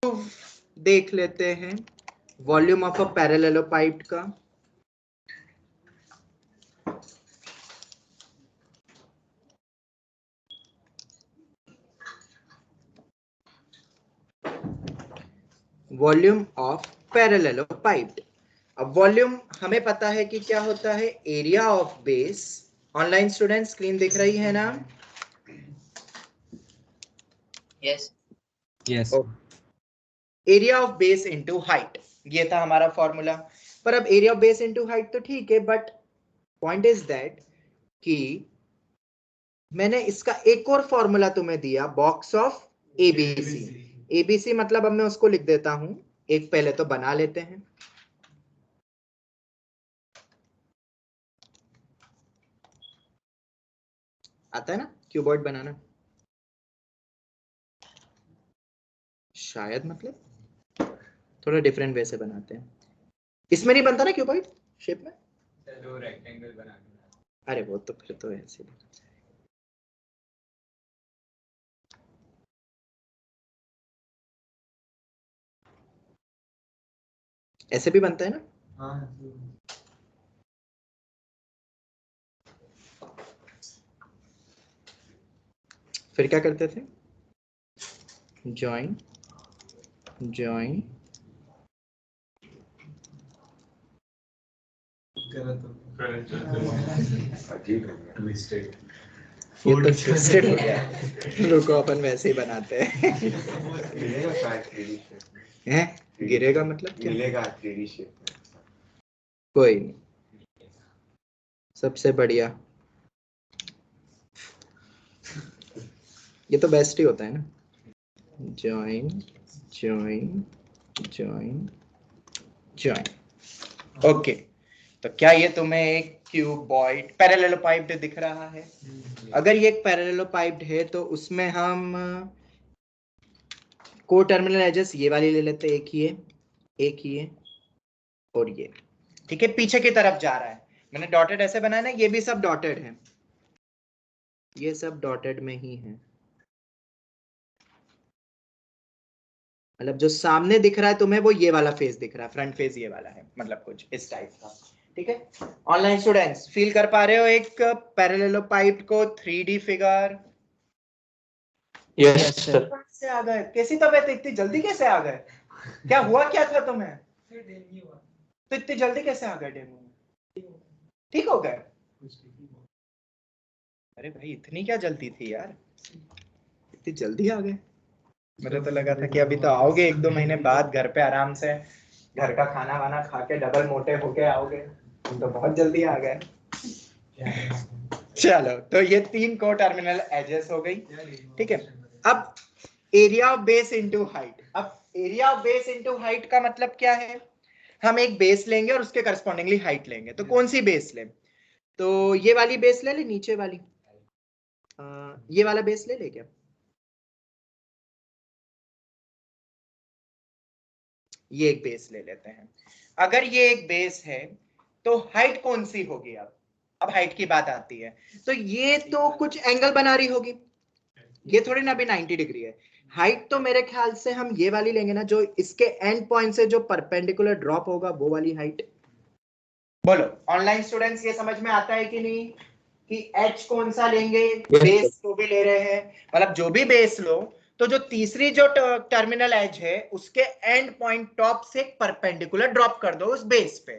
Proof देख लेते हैं वॉल्यूम ऑफ अ पैरेललोपाइड का। Volume of parallelepiped. अब वॉल्यूम हमें पता है कि क्या होता है, area of base. Online student screen दिख रही है ना? Yes yes. Area of base into height, ये था हमारा फॉर्मूला। पर अब area of base into height तो ठीक है, बट पॉइंट इज दैट कि मैंने इसका एक और फॉर्मूला तुम्हें दिया, बॉक्स ऑफ एबीसी। एबीसी मतलब अब मैं उसको लिख देता हूं, एक पहले तो बना लेते हैं। आता है ना क्यूबॉइड बनाना? शायद, मतलब थोड़ा डिफरेंट वे से बनाते हैं। इसमें नहीं बनता ना क्यूबॉइड शेप में? दो रेक्टेंगल बना के। अरे वो तो फिर तो ऐसे ऐसे भी बनता है ना? हाँ। फिर क्या करते थे? जॉइन जॉइन ये तो ट्विस्टेड हो गया। रुको अपन वैसे ही बनाते हैं। हैं? गिरेगा मतलब क्या? मिलेगा 3D शेप में। कोई नहीं, सबसे बढ़िया ये तो बेस्ट ही होता है ना। Join join join join. Okay, तो क्या ये तुम्हें एक क्यूबॉइड पैरेललोपाइड दिख रहा है? अगर ये एक पैरेललोपाइड है तो उसमें हम को टर्मिनल एजेस ये वाली ले लेते, एक ही है और ये, ठीक है, पीछे की तरफ जा रहा है। मैंने डॉटेड ऐसे बनाया ना, ये भी सब डॉटेड है, ये सब डॉटेड में ही है। मतलब जो सामने दिख रहा है तुम्हें वो ये वाला फेस दिख रहा है, फ्रंट फेस ये वाला है, मतलब कुछ इस टाइप का। ठीक है, ऑनलाइन स्टूडेंट्स फील कर पा रहे हो एक पैरेललोपाइड को 3D फिगर? Yes sir. कैसे आ गए? कैसी तबीयत, इतनी जल्दी कैसे आ गए? क्या हुआ क्या था तुम्हें? तो इतनी जल्दी कैसे आ गए डेंगू में? ठीक हो गए? अरे भाई इतनी क्या जल्दी थी यार, इतनी जल्दी आ गए? मुझे तो लगा था कि अभी तो आओगे 1-2 महीने बाद घर पे आराम से घर का खाना वाना खा के डबल मोटे होके आओगे, तुम तो बहुत जल्दी आ गए। चलो, तो ये 3 को टर्मिनल एजेस हो गई। ठीक है, अब area of base into height. अब area of base into height का मतलब क्या है? हम एक बेस लेंगे और उसके करस्पॉन्डिंगली हाइट लेंगे। तो कौन सी बेस लें? तो ये वाली बेस ले नीचे वाली, ये वाला बेस ले क्या? ये एक बेस ले लेते हैं। अगर ये एक बेस है तो हाइट कौन सी होगी? अब हाइट की बात आती है, तो ये तो कुछ एंगल बना रही होगी, ये थोड़ी ना अभी 90 डिग्री है। हाइट तो मेरे ख्याल से हम ये वाली लेंगे ना, जो इसके एंड पॉइंट से जो परपेंडिकुलर ड्रॉप होगा वो वाली हाइट। बोलो ऑनलाइन स्टूडेंट्स, ये समझ में आता है कि नहीं कि एच कौन सा लेंगे? बेस तो भी ले रहे हैं, मतलब जो भी बेस लो तो जो तीसरी जो टर्मिनल एज है उसके एंड पॉइंट टॉप से परपेंडिकुलर ड्रॉप कर दो उस बेस पे।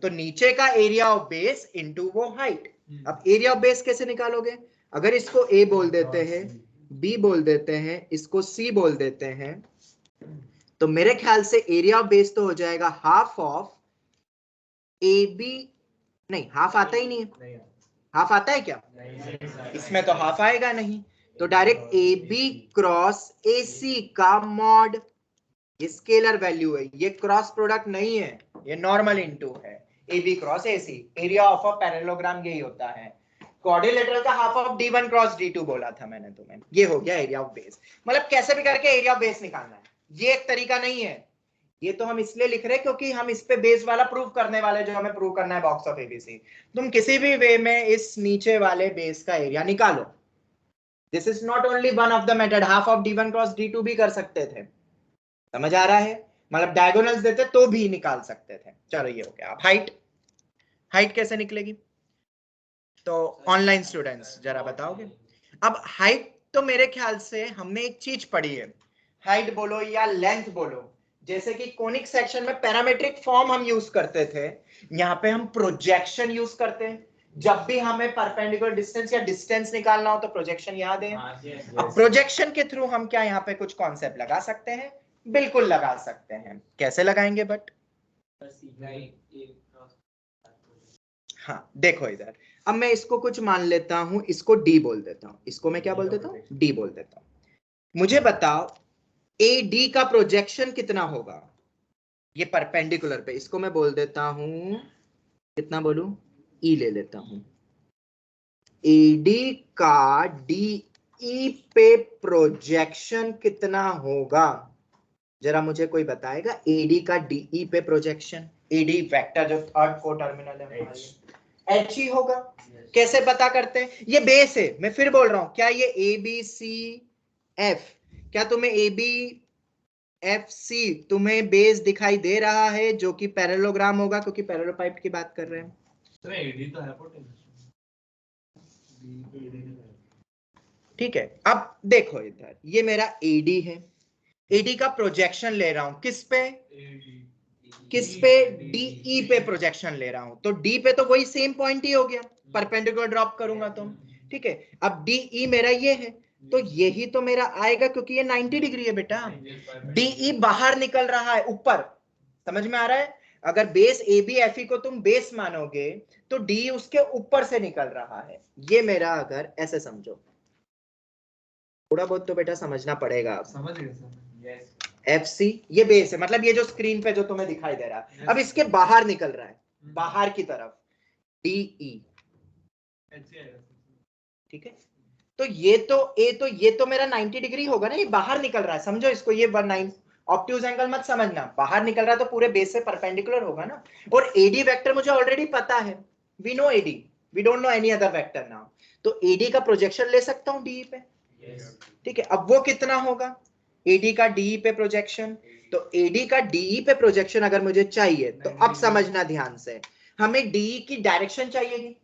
तो नीचे का एरिया ऑफ बेस इनटू वो हाइट। अब एरिया ऑफ बेस कैसे निकालोगे? अगर इसको ए बोल देते हैं, बी बोल देते हैं, इसको सी बोल देते हैं, तो मेरे ख्याल से एरिया ऑफ बेस तो हो जाएगा हाफ ऑफ ए बी। नहीं, हाफ आता ही नहीं है। हाफ आता है क्या? इसमें तो हाफ आएगा नहीं, तो direct A B cross A C का मॉड। ये स्केलर वैल्यू है, ये क्रॉस प्रोडक्ट नहीं है, ये नॉर्मल इनटू है। A B cross A C, area of a parallelogram यही होता है। क्वाड्रिलेटरल का half of d1 cross d2 बोला था मैंने तुम्हें, ये हो गया एरिया ऑफ बेस। मतलब कैसे भी करके एरिया ऑफ बेस निकालना है, ये एक तरीका नहीं है। ये तो हम इसलिए लिख रहे हैं क्योंकि हम इस पे बेस वाला प्रूव करने वाले, जो हमें प्रूव करना है बॉक्स ऑफ एबीसी। तुम किसी भी वे में इस नीचे वाले बेस का एरिया निकालो। This is not only one of the method, half of d1 cross d2 भी कर सकते थे, समझ आ रहा है? मतलब डायगोनल्स देते तो भी निकाल सकते थे। चलो ये हो गया। अब हाइट, हाइट कैसे निकलेगी? तो ऑनलाइन स्टूडेंट्स जरा बताओगे। अब हाइट तो मेरे ख्याल से हमने एक चीज पढ़ी है, हाइट बोलो या लेंथ बोलो, जैसे कि कोनिक सेक्शन में पैरामीट्रिक फॉर्म हम यूज करते थे, यहाँ पे हम प्रोजेक्शन यूज करते हैं। जब भी हमें परपेंडिकुलर डिस्टेंस या डिस्टेंस निकालना हो तो प्रोजेक्शन याद है। अब प्रोजेक्शन के थ्रू हम क्या यहाँ पे कुछ कॉन्सेप्ट लगा सकते हैं? बिल्कुल लगा सकते हैं। कैसे लगाएंगे बट? हाँ देखो इधर, अब मैं इसको कुछ मान लेता हूं, इसको डी बोल देता हूं, इसको मैं क्या बोल देता हूं? डी बोल देता हूं। मुझे बताओ ए डी का प्रोजेक्शन कितना होगा? ये परपेंडिकुलर पे, इसको मैं बोल देता हूं, कितना बोलूं? ई ले लेता हूं। ए डी का डी ई पे प्रोजेक्शन कितना होगा? जरा मुझे कोई बताएगा एडी का डीई पे प्रोजेक्शन? एडी वेक्टर जो थर्ड को टर्मिनल है एच ही होगा। कैसे पता करते हैं? ये बेस है, मैं फिर बोल रहा हूं, क्या ये ए बी सी एफ, क्या तुम्हें ए बी एफ सी तुम्हें बेस दिखाई दे रहा है जो कि पैरेललोग्राम होगा, क्योंकि पैरेललोपाइप की बात कर रहे हैं। तो एडी तो है पोटेंशियल। ठीक है, अब देखो इधर, ये मेरा एडी है, एडी का प्रोजेक्शन ले रहा हूं किस पे? किस पे? डीई पे प्रोजेक्शन ले रहा हूं, तो डी पे तो वही सेम पॉइंट ही हो गया, परपेंडिकुलर ड्रॉप करूंगा तो। ठीक है, अब डीई मेरा ये है, तो यही तो मेरा आएगा, क्योंकि ये 90 डिग्री है बेटा। डीई बाहर निकल रहा है ऊपर, समझ में आ रहा है? अगर base A B F E को तुम बेस मानोगे तो डी उसके ऊपर से निकल रहा है। ये मेरा, अगर ऐसे समझो, थोड़ा बहुत तो बेटा समझना पड़ेगा। समझ गए सर? एफ सी ये बेस है, मतलब ये जो स्क्रीन पे जो तुम्हें दिखाई दे रहा है, अब इसके बाहर निकल रहा है, बाहर की तरफ डीई। ठीक है, तो ये तो मेरा 90 डिग्री होगा ना, ये बाहर निकल रहा है, समझो इसको, ये 19 ऑब्ट्यूज एंगल मत समझना, बाहर निकल रहा है तो पूरे बेस से परपेंडिकुलर होगा ना। और एडी वेक्टर मुझे ऑलरेडी पता है, we know AD, we don't know any other vector now, तो एडी का प्रोजेक्शन ले सकता हूं डी पे। ठीक है, अब वो कितना होगा? एडी का डीई पे प्रोजेक्शन, तो एडी का डीई पे प्रोजेक्शन अगर मुझे चाहिए तो अब समझना ध्यान से, हमें डीई की डायरेक्शन चाहिए।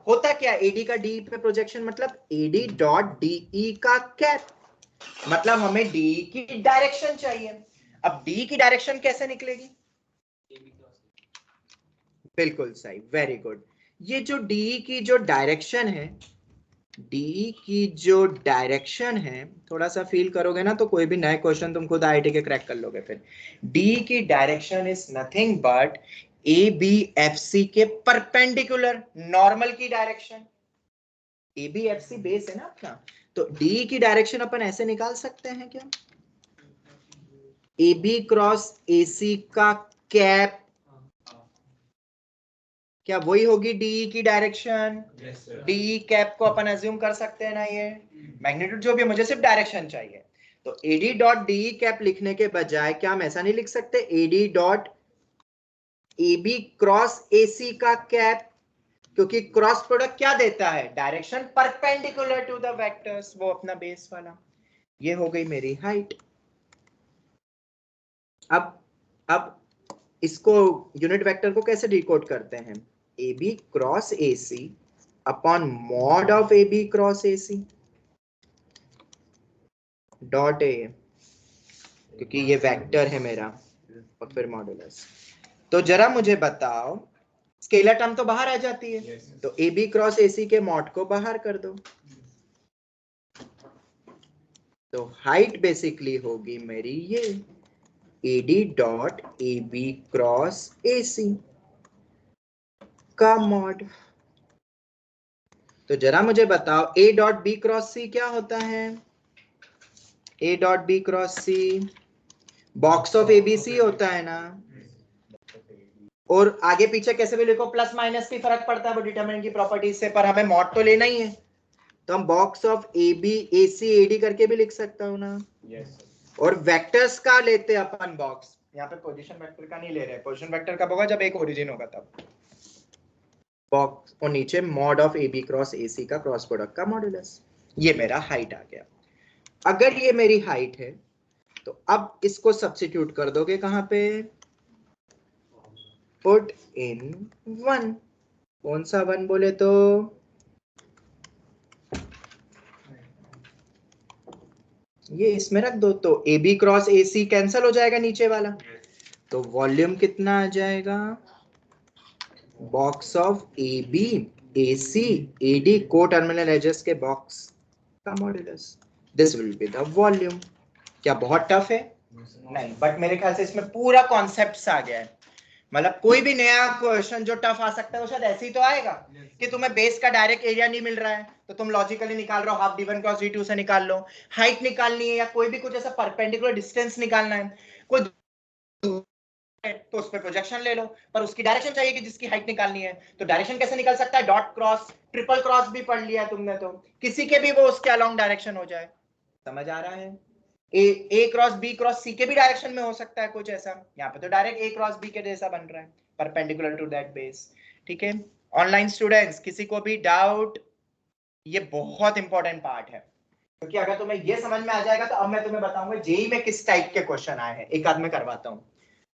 होता क्या एडी का डीई पे प्रोजेक्शन मतलब एडी डॉट डीई का कैप, मतलब हमें डीई की डायरेक्शन चाहिए। अब डीई की डायरेक्शन कैसे निकलेगी? बिल्कुल सही, वेरी गुड। ये जो डीई की जो डायरेक्शन है, डी की जो डायरेक्शन है, थोड़ा सा फील करोगे ना तो कोई भी नए क्वेश्चन तुम खुद आईआईटी के क्रैक कर लोगे। फिर डी की direction is nothing but A B F C के परपेंडिकुलर नॉर्मल की direction. A B F C base है ना अपना, तो डी की डायरेक्शन अपन ऐसे निकाल सकते हैं क्या? ए बी क्रॉस ए सी का कैप, क्या वही होगी डीई की डायरेक्शन? डीई कैप को अपन अज्यूम कर सकते हैं ना, ये मैग्नीट्यूड जो भी है, मुझे सिर्फ डायरेक्शन चाहिए। तो एडी डॉट डीई कैप लिखने के बजाय क्या हम ऐसा नहीं लिख सकते, AD dot A B cross A C का कैप, क्योंकि क्रॉस प्रोडक्ट क्या देता है? Direction perpendicular to the vectors, वो अपना बेस वाला। ये हो गई मेरी हाइट। अब इसको यूनिट वेक्टर को कैसे डिकोड करते हैं? A B cross A C upon mod of A B cross A C dot A, क्योंकि ये वेक्टर है मेरा, और फिर मॉडुलस। तो जरा मुझे बताओ, स्केलर टर्म तो बाहर आ जाती है, तो ए बी क्रॉस ए सी के मॉड को बाहर कर दो, तो हाइट बेसिकली होगी मेरी ये A D dot A B cross A C का मॉड। तो जरा मुझे बताओ A dot B cross C क्या होता है? A dot B cross C box of ABC होता है ना, और आगे पीछे कैसे भी लिखो प्लस माइनस की फर्क पड़ता है वो डिटरमिनेंट की प्रॉपर्टीज से, पर हमें मॉड तो लेना ही है, तो हम box of A B A C A D करके भी लिख सकता हूँ ना। और वेक्टर्स का लेते अपन बॉक्स, यहाँ पे पोजीशन वेक्टर का नहीं ले रहे, पोजीशन वेक्टर कब होगा? जब एक ओरिजिन होगा तब। बॉक्स और नीचे mod of A B cross A C का क्रॉस प्रोडक्ट का मॉडुलस। ये मेरा हाइट आ गया। अगर ये मेरी हाइट है तो अब इसको सब्स्टिट्यूट कर दोगे कहां पे, पुट इन 1, कौन सा 1 बोले तो ये इसमें रख दो, तो A B cross A C cancel हो जाएगा नीचे वाला, तो वॉल्यूम कितना आ जाएगा, box of A B A C A D को टर्मिनल एजेस के बॉक्स का modulus, this will be the volume. क्या बहुत टफ है? नहीं, बट मेरे ख्याल से इसमें पूरा कॉन्सेप्ट आ गया है। मतलब कोई भी नया क्वेश्चन जो टफ आ सकता है वो शायद ऐसे ही तो आएगा कि तुम्हें बेस का डायरेक्ट एरिया नहीं मिल रहा है तो तुम लॉजिकली निकाल रहे हो, हाफ d1 क्रॉस d2 से निकाल लो, हाइट निकालनी है या कोई भी कुछ ऐसा परपेंडिकुलर डिस्टेंस निकालना है, कोई तो उस पर प्रोजेक्शन ले लो, पर उसकी डायरेक्शन चाहिए कि जिसकी हाइट निकालनी है, तो डायरेक्शन कैसे निकल सकता है, डॉट क्रॉस, ट्रिपल क्रॉस भी पढ़ लिया तुमने, तो किसी के भी वो उसके अलोंग डायरेक्शन हो जाए। समझ आ रहा है? ए क्रॉस बी क्रॉस सी के भी डायरेक्शन में हो सकता है कुछ ऐसा, यहाँ पे तो डायरेक्ट ए क्रॉस बी के जैसा बन रहा है, परपेंडिकुलर टू दैट बेस। ठीक है ऑनलाइन स्टूडेंट्स, किसी को भी डाउट? ये बहुत इंपॉर्टेंट पार्ट है, क्योंकि अगर तुम्हें ये समझ में आ जाएगा तो अब मैं तुम्हें बताऊंगा जेई में किस टाइप के क्वेश्चन आए हैं। एक आध में करवाता हूँ,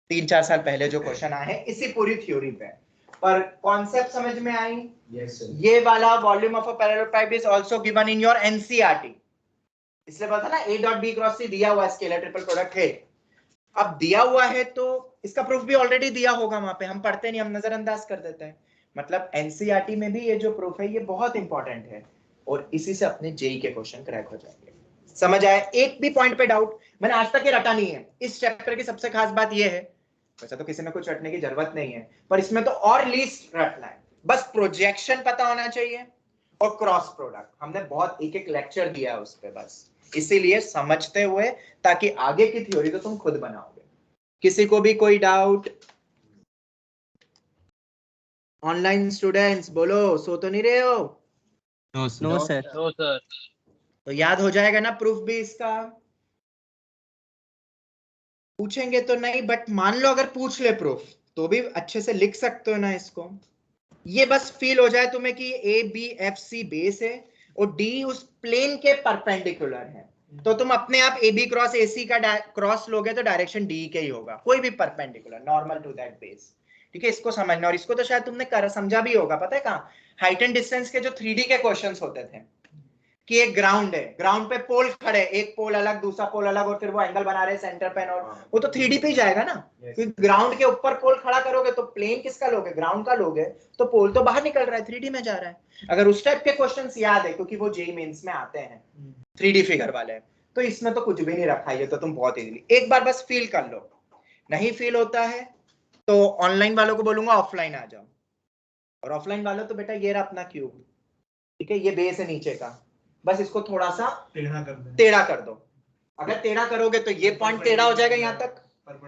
3-4 साल पहले जो क्वेश्चन आए हैं इसी पूरी थ्योरी पे, पर कॉन्सेप्ट समझ में आई? Yes, sir. ये वाला volume of a parallel pipe is also given in your NCERT, इसलिए पता ना ए डॉट बी क्रॉस सी दिया हुआ है, स्केलर ट्रिपल प्रोडक्ट है। अब दिया हुआ है तो इसका प्रूफ भी ऑलरेडी दिया होगा वहां पे, हम पढ़ते नहीं, हम नजरअंदाज कर देते हैं। मतलब एनसीईआरटी में भी ये जो प्रूफ है ये बहुत इंपॉर्टेंट है, और इसी से अपने जेई के क्वेश्चन क्रैक हो जाएंगे। समझ आया? एक भी पॉइंट पे डाउट मैंने आज तक ये रटा नहीं है। इस चैप्टर की सबसे खास बात ये है, वैसे तो किसी में कुछ रटने की जरूरत नहीं है, पर इसमें तो और लीस्ट रटना है, बस प्रोजेक्शन पता होना चाहिए और क्रॉस प्रोडक्ट। हमने बहुत एक एक लेक्चर दिया है उस पे, बस इसीलिए समझते हुए, ताकि आगे की थ्योरी तो तुम खुद बनाओगे। किसी को भी कोई डाउट? ऑनलाइन स्टूडेंट्स बोलो, सो तो नहीं रहे हो? No sir. No, sir. तो याद हो जाएगा ना प्रूफ भी इसका? पूछेंगे तो नहीं, बट मान लो अगर पूछ ले प्रूफ तो भी अच्छे से लिख सकते हो ना इसको। ये बस फील हो जाए तुम्हें कि A B F C base है और डी उस प्लेन के परपेंडिकुलर है, तो तुम अपने आप ए बी क्रॉस ए सी का क्रॉस लोगे तो डायरेक्शन डी के ही होगा, कोई भी perpendicular normal to that base. ठीक है, इसको समझना। और इसको तो शायद तुमने समझा भी होगा, पता है कहाँ, हाइट एंड डिस्टेंस के जो 3D के क्वेश्चंस होते थे, कि एक ग्राउंड है, ग्राउंड पे पोल खड़े, एक पोल अलग दूसरा पोल अलग, और फिर वो एंगल बना रहे सेंटर पे, और वो तो 3D पे ही जाएगा ना, क्योंकि ग्राउंड के ऊपर पोल खड़ा करोगे तो प्लेन किसका लोगे, ग्राउंड का लोगे, तो पोल तो बाहर निकल रहा है, 3D में जा रहा है। अगर उस टाइप के क्वेश्चंस याद है, क्योंकि वो जेईई मेंस में आते हैं 3D फिगर वाले, तो इसमें तो कुछ भी नहीं रखा है, तो तुम बहुत इजीली एक बार बस फील कर लो। नहीं फील होता है तो ऑनलाइन वालों को बोलूंगा ऑफलाइन आ जाओ, और ऑफलाइन वालों तो बेटा ये रहा अपना क्यूब, ठीक है, ये बेस है नीचे का, बस इसको थोड़ा सा टेढ़ा कर दो। अगर टेढ़ा करोगे तो ये पॉइंट टेढ़ा हो जाएगा यहाँ तक,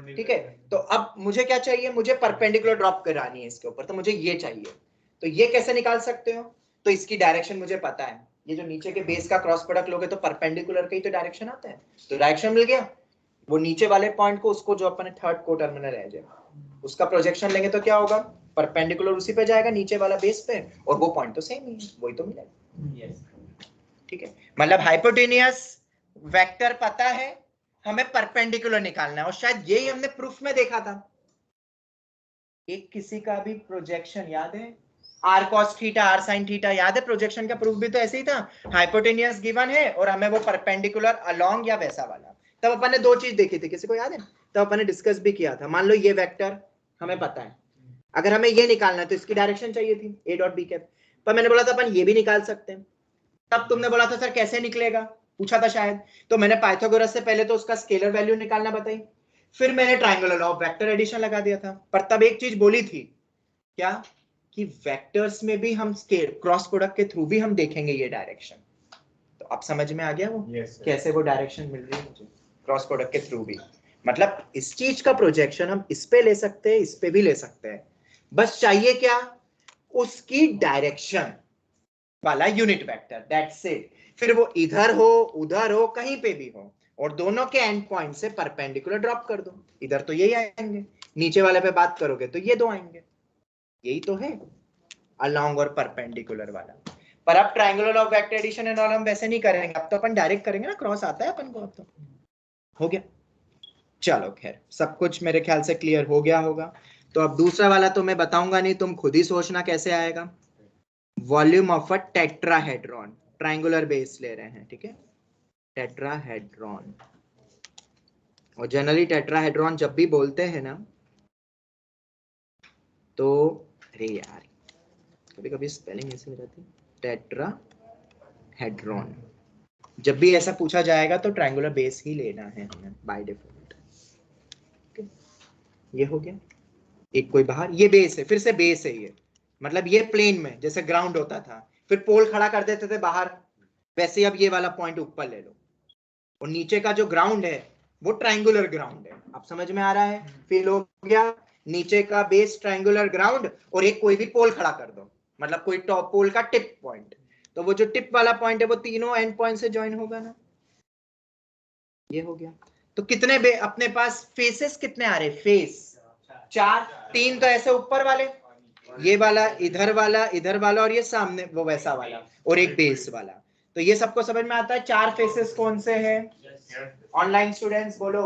ठीक है। तो अब मुझे क्या चाहिए, मुझे परपेंडिकुलर ड्रॉप करानी है इसके ऊपर, तो मुझे ये चाहिए। तो ये कैसे निकाल सकते हो, तो इसकी डायरेक्शन मुझे पता है, ये जो नीचे के बेस का क्रॉस प्रोडक्ट लोगे तो परपेंडिकुलर का ही तो डायरेक्शन आता है, तो डायरेक्शन मिल गया। वो नीचे वाले पॉइंट को, उसको जो अपने थर्ड को टर्मिनल है जाए, उसका प्रोजेक्शन लेंगे तो क्या होगा, परपेंडिकुलर उसी पे जाएगा, नीचे वाला बेस पे, और वो पॉइंट तो सेम ही है, वही तो मिलेगा। ठीक है, मतलब हाइपोटेनियस वेक्टर पता है, हमें परपेंडिकुलर निकालना है, और शायद यही हमने प्रूफ में देखा था। एक किसी का भी प्रोजेक्शन याद है, R cos theta R sine theta याद है, प्रोजेक्शन का प्रूफ भी तो ऐसे ही था, हाइपोटेनियस गिवन है और हमें वो परपेंडिकुलर अलोंग या वैसा वाला। तब अपन ने दो चीज देखी थी, किसी को याद है? तब अपन ने डिस्कस भी किया था। मान लो ये वेक्टर हमें पता है, अगर हमें ये निकालना है तो इसकी डायरेक्शन चाहिए थी ए डॉट बी कैप, पर मैंने बोला था अपन ये भी निकाल सकते हैं। तब तुमने बोला था सर कैसे निकलेगा, पूछा था शायद, तो मैंने पाइथागोरस से पहले तो उसका स्केलर वैल्यू निकालना बताई, फिर मैंने triangular law of vector addition लगा दिया था। पर तब एक चीज बोली थी, क्या, कि वेक्टर्स में भी हम स्केल क्रॉस प्रोडक्ट के थ्रू भी हम देखेंगे ये डायरेक्शन। तो अब समझ में आ गया वो कैसे वो डायरेक्शन मिल रही है मुझे क्रॉस प्रोडक्ट के थ्रू भी। मतलब इस चीज का प्रोजेक्शन हम इस पे ले सकते हैं, इस पे भी ले सकते हैं, बस चाहिए क्या, उसकी डायरेक्शन वाला यूनिट वेक्टर, दैट्स इट। फिर वो इधर हो उधर हो कहीं पे भी हो, और दोनों के एंड पॉइंट से परपेंडिकुलर ड्रॉप कर दो, इधर तो यही आएंगे, नीचे वाले पे बात करोगे तो ये दो आएंगे, यही तो है अलोंग और परपेंडिकुलर वाला। पर अब triangular of vector addition and all हम वैसे नहीं करेंगे, अब तो अपन डायरेक्ट करेंगे ना, क्रॉस आता है अपन को, अब तो हो गया। चलो खैर, सब कुछ मेरे ख्याल से क्लियर हो गया होगा। तो अब दूसरा वाला तो मैं बताऊंगा नहीं, तुम खुद ही सोचना कैसे आएगा। Volume of a tetrahedron, triangular base ले रहे हैं, ठीक है, टेट्राहेड्रॉन। और जनरली टेट्राहेड्रॉन जब भी बोलते हैं ना, तो अरे यार कभी कभी स्पेलिंग ऐसे हो जाती है, टेट्राहेड्रॉन जब भी ऐसा पूछा जाएगा तो ट्रायंगुलर बेस ही लेना है हमें बाय डिफॉल्ट। ये हो गया एक, कोई बाहर, ये बेस है, फिर से बेस है ये, मतलब ये प्लेन में जैसे ग्राउंड होता था, फिर पोल खड़ा कर देते थे बाहर, वैसे अब ये वाला पॉइंट ऊपर ले लो, और नीचे का जो ग्राउंड है वो ट्रायंगुलर ग्राउंड है। अब समझ में आ रहा है, फील हो गया, नीचे का बेस ट्रायंगुलर ग्राउंड, और एक कोई भी पोल खड़ा कर दो, मतलब कोई टॉप पोल का टिप पॉइंट, तो वो जो टिप वाला पॉइंट है वो तीनों एंड पॉइंट से ज्वाइन होगा ना। ये हो गया। तो कितने अपने पास फेसेस कितने आ रहे, फेस 4, 3 तो ऐसे ऊपर वाले, ये वाला, इधर वाला, इधर वाला, और ये सामने वो वैसा वाला, और एक बेस वाला। तो ये सबको समझ में आता है 4 फेसेस कौन से हैं? ऑनलाइन स्टूडेंट्स बोलो।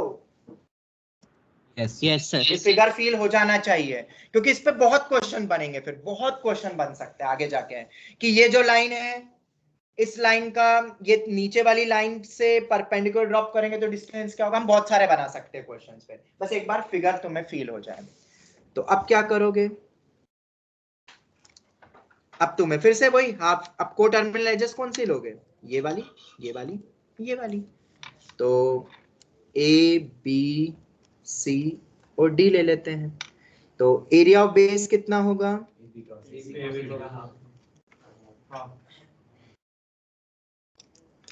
Yes sir. ये फिगर फील हो जाना चाहिए, क्योंकि इस पे बहुत क्वेश्चन बनेंगे, फिर बहुत क्वेश्चन बन सकते हैं आगे जाके, कि ये जो लाइन है, इस लाइन का ये नीचे वाली लाइन से परपेंडिकुलर ड्रॉप करेंगे तो डिस्टेंस क्या होगा। हम बहुत सारे बना सकते हैं क्वेश्चंस पे, बस एक बार फिगर तुम्हें फील हो जाए। तो अब क्या करोगे, अब तुम्हें फिर से वही हाफ, अब को टर्मिनल एजेस कौन सी लोगे, ये वाली, ये वाली, ये वाली। तो ए बी सी और डी ले लेते हैं। तो एरिया ऑफ बेस कितना होगा,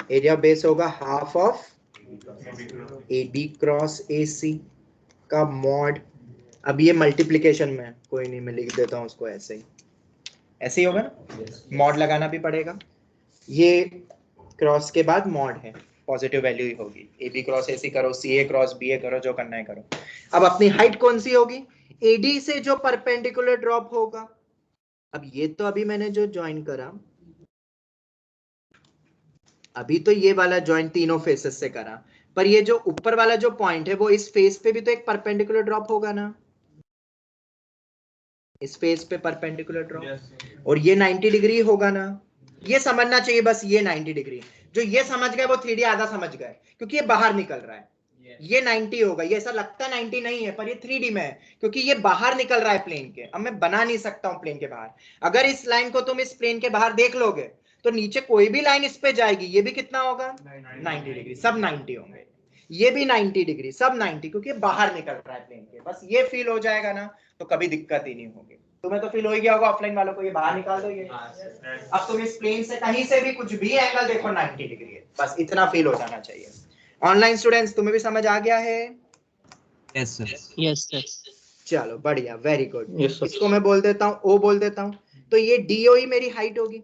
एरिया ऑफ बेस होगा half of A B cross A C का मॉड। अब ये मल्टीप्लिकेशन में, कोई नहीं मैं लिख देता हूं उसको ऐसे ही, ऐसे ही होगा ना, मॉड लगाना भी पड़ेगा। ये क्रॉस के बाद मॉड है, पॉजिटिव वैल्यू ही होगी, ए बी क्रॉस ए सी करो, सी ए क्रॉस बी ए करो, जो करना है करो। अब अपनी हाइट कौन सी होगी, एडी से जो परपेंडिकुलर ड्रॉप होगा। अब ये तो अभी मैंने जो ज्वाइन करा, अभी तो ये वाला ज्वाइन तीनों फेसेस से करा, पर ये जो ऊपर वाला जो पॉइंट है वो इस फेस पे भी तो एक परपेंडिकुलर ड्रॉप होगा ना, इस फेस पे परपेंडिकुलर ड्रॉप, और ये 90 डिग्री होगा ना। ये समझना चाहिए बस, ये 90 डिग्री, जो ये समझ गए वो 3D आधा समझ गए, क्योंकि ये बाहर निकल रहा है। ये 90 होगा, ये ऐसा लगता है 90 नहीं है, पर ये 3D में है, क्योंकि ये बाहर निकल रहा है प्लेन के। अब मैं बना नहीं सकता हूं प्लेन के बाहर। अगर इस लाइन को तुम इस प्लेन के बाहर देख लोगे तो नीचे कोई भी लाइन इस पे जाएगी, ये भी कितना होगा 90 डिग्री, सब 90 होंगे, ये भी 90 डिग्री, सब 90, क्योंकि बाहर निकल रहा है प्लेन के। बस ये फील हो जाएगा ना, तो कभी दिक्कत ही नहीं होगी। तुम्हें तो फील हो ही गया होगा, ऑफलाइन वालों को ये बाहर निकाल दो ये। अब तुम इस प्लेन से कहीं से भी कुछ भी एंगल देखो 90 डिग्री है, बस इतना फील हो जाना चाहिए। ऑनलाइन स्टूडेंट्स तुम्हें भी समझ आ गया है? Yes sir. Yes sir. चलो बढ़िया, वेरी गुड। इसको मैं बोल देता हूँ, ओ बोल देता हूँ, तो ये डीओ ही मेरी हाइट होगी।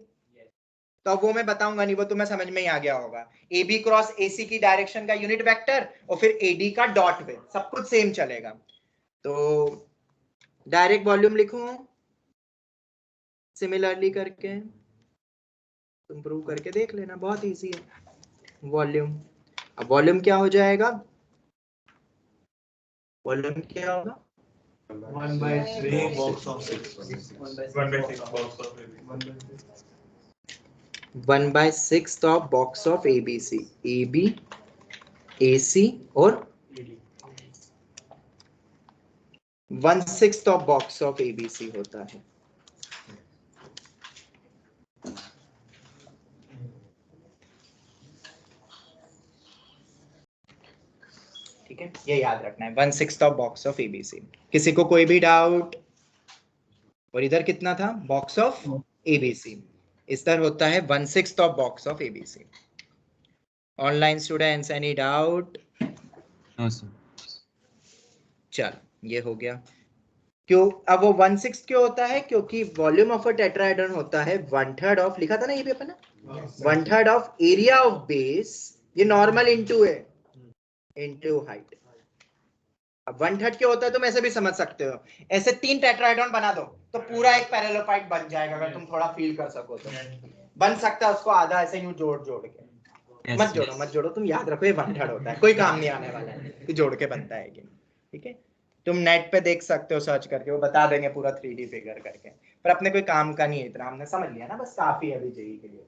तो वो मैं बताऊंगा नहीं, वो तुम्हें समझ में ही आ गया होगा। ए बी क्रॉस ए सी की डायरेक्शन का यूनिट वेक्टर, और फिर एडी का डॉट विद, सब कुछ सेम चलेगा। तो डायरेक्ट वॉल्यूम लिखूं सिमिलरली करके, तुम प्रूव करके देख लेना, बहुत इजी है। वॉल्यूम, अब वॉल्यूम क्या हो जाएगा, वॉल्यूम क्या होगा 1/3 box of 6. 1/6 box of 1/6 of box of A B C, A B A C और 1/6 of box of A B C होता है। ठीक है, ये याद रखना है, 1/6 ऑफ बॉक्स ऑफ एबीसी। किसी को कोई भी डाउट? और इधर कितना था, बॉक्स ऑफ एबीसी, इस तरह होता है 1/6 of box of ABC. Online students any doubt? No sir. चल ये हो गया। क्यों अब वो 1/6 क्यों होता है, क्योंकि वॉल्यूम ऑफ अ टेट्राहेड्रॉन होता है 1/3 ऑफ, लिखा था ना ये भी अपन ने, 1/3 ऑफ एरिया ऑफ बेस, ये नॉर्मल इनटू है, इनटू हाइट। अब 1/3 क्यों होता है तुम ऐसे भी समझ सकते हो, ऐसे 3 टेट्राहेड्रॉन बना दो तो पूरा एक पैरेललोपाइड बन जाएगा, अगर तुम थोड़ा फील कर सको तो बन सकता है उसको आधा ऐसे यूं जोड़ जोड़ के। Yes, मत जोड़ो yes. मत जोड़ो, तुम याद रखो ये वन थर्ड होता है, कोई काम नहीं आने वाला है कि जोड़ के बनता है कि नहीं, ठीक है। तुम नेट पे देख सकते हो सर्च करके, वो बता देंगे पूरा 3D फिगर करके, पर अपने कोई काम का नहीं है इतना, हमने समझ लिया ना, बस काफी है अभी जेई के लिए।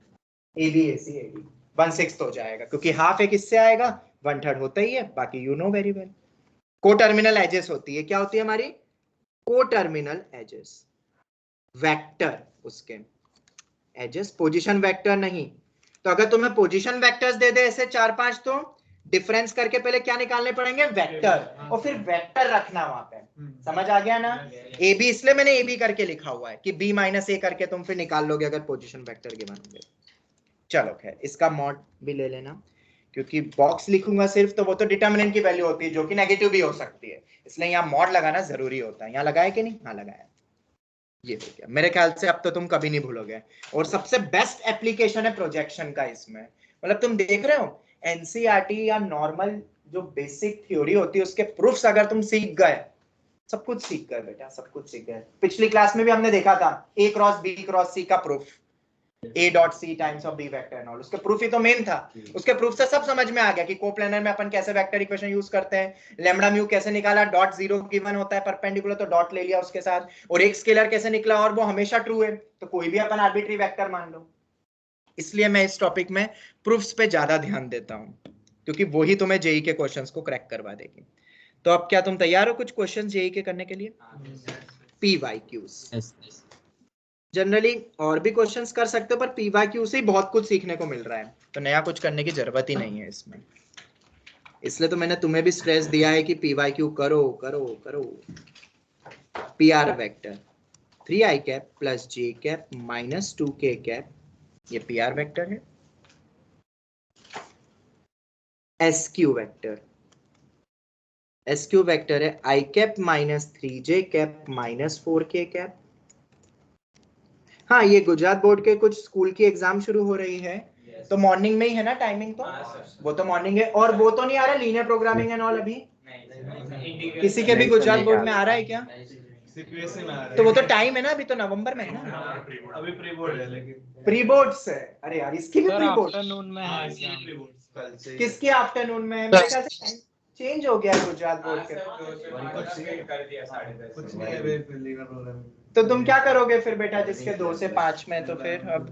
AB AC AD 1/6 हो जाएगा, क्योंकि हाफ एक इससे आएगा, वन थर्ड होता ही है, बाकी यू नो वेरी वेल। को टर्मिनल एजेस होती है, क्या होती है हमारी को टर्मिनल एजेस, वेक्टर उसके एजेस, पोजीशन वेक्टर नहीं। तो अगर तुम्हें पोजीशन वेक्टर्स दे दे ऐसे 4-5, तो डिफरेंस करके पहले क्या निकालने पड़ेंगे, वेक्टर, और फिर वेक्टर रखना वहां पे। समझ आ गया ना? ए बी, इसलिए मैंने ए बी करके लिखा हुआ है कि B - A करके तुम फिर निकाल लोगे अगर पोजीशन वेक्टर गिवन होंगे। चलो खैर, इसका मॉड भी ले लेना, क्योंकि बॉक्स लिखूंगा सिर्फ तो वो तो डिटर्मिनेंट की वैल्यू होती है जो कि नेगेटिव भी हो सकती है, इसलिए यहाँ मॉड लगाना जरूरी होता है। यहाँ लगाया कि नहीं? हाँ लगाया। ये हो गया, मेरे ख्याल से अब तो तुम कभी नहीं भूलोगे। और सबसे बेस्ट एप्लीकेशन है प्रोजेक्शन का इसमें, मतलब तुम देख रहे हो एनसीईआरटी या नॉर्मल जो बेसिक थ्योरी होती है उसके प्रूफ्स अगर तुम सीख गए, सब कुछ सीख गए बेटा, सब कुछ सीख गए। पिछली क्लास में भी हमने देखा था A cross B cross C का proof, A.C times of B vector and all, उसके प्रूफ ही तो मेन था। उसके प्रूफ से सब समझ में आ गया कि कोप्लेनर में अपन कैसे वेक्टर इक्वेशन यूज करते हैं, लैम्डा म्यू कैसे निकाला, डॉट जीरो गिवन होता है परपेंडिकुलर तो डॉट ले लिया उसके साथ, और एक स्केलर कैसे निकला और वो हमेशा ट्रू है, तो कोई भी अपन आर्बिट्री वेक्टर मान लो। इसलिए मैं इस टॉपिक में प्रूफ्स पे ज्यादा ध्यान देता हूं, क्योंकि वही तुम्हें जेई के क्वेश्चंस को क्रैक करवा देगी। तो अब क्या तुम तैयार हो कुछ क्वेश्चंस जेई के करने के लिए? PYQs Yes, yes. जनरली और भी क्वेश्चंस कर सकते हो, पर PYQ से ही बहुत कुछ सीखने को मिल रहा है, तो नया कुछ करने की जरूरत ही नहीं है इसमें। इसलिए तो मैंने तुम्हें भी स्ट्रेस दिया है कि PYQ करो करो करो। PR vector 3i cap plus j cap minus 2k cap, ये PR वेक्टर है। SQ वेक्टर, SQ वेक्टर है i cap minus 3j cap minus 4k cap. हाँ, ये गुजरात बोर्ड के कुछ स्कूल की एग्जाम शुरू हो रही है, तो मॉर्निंग में ही है ना टाइमिंग, तो वो तो मॉर्निंग है। और वो तो नहीं आ रहा लीनियर प्रोग्रामिंग एंड ऑल अभी? किसी के भी गुजरात बोर्ड में आ रहा है क्या? सीपीएससी में आ रहा है। तो वो तो टाइम है ना, अभी तो नवंबर में है ना। अभी प्री बोर्ड है, लेकिन प्री बोर्ड्स है। अरे यार, इसकी भी प्री बोर्ड आफ्टरनून में है इसकी एग्जाम। प्री बोर्ड कल से ही किसकी आफ्टरनून में है? मेरे ख्याल से चेंज हो गया है गुजरात बोर्ड के। कुछ नहीं है वे लीवर प्रोग्राम। तो तुम क्या करोगे फिर बेटा जिसके 2 से 5 में? तो फिर अब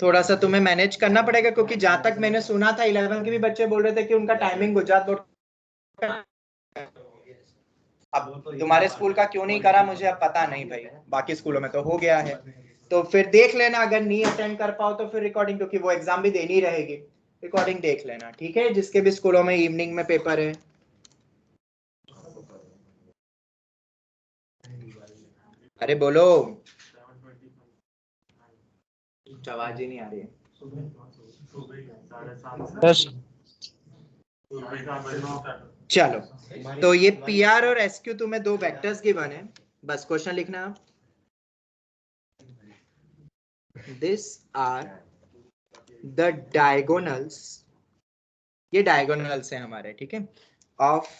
थोड़ा सा तुम्हें मैनेज करना पड़ेगा, क्योंकि जहां तक मैंने सुना था 11 के भी बच्चे बोल रहे थे कि उनका टाइमिंग गुजरात बोर्ड। अब तुम्हारे स्कूल का क्यों नहीं करा मुझे अब पता नहीं भाई, बाकी स्कूलों में तो हो गया है। तो फिर देख लेना, अगर नहीं अटेंड कर पाओ तो फिर रिकॉर्डिंग, क्योंकि वो एग्जाम भी देनी रहेगी, रिकॉर्डिंग देख लेना, ठीक है? जिसके भी स्कूलों में इवनिंग में पेपर है। अरे बोलो, आवाज ही नहीं आ रही है। चलो, तो ये PR और SQ तुम्हें दो वेक्टर्स गिवन है, बस क्वेश्चन लिखना आप। दिस आर द डायगोनल्स, ये डायगोनल्स हैं हमारे, ठीक है, of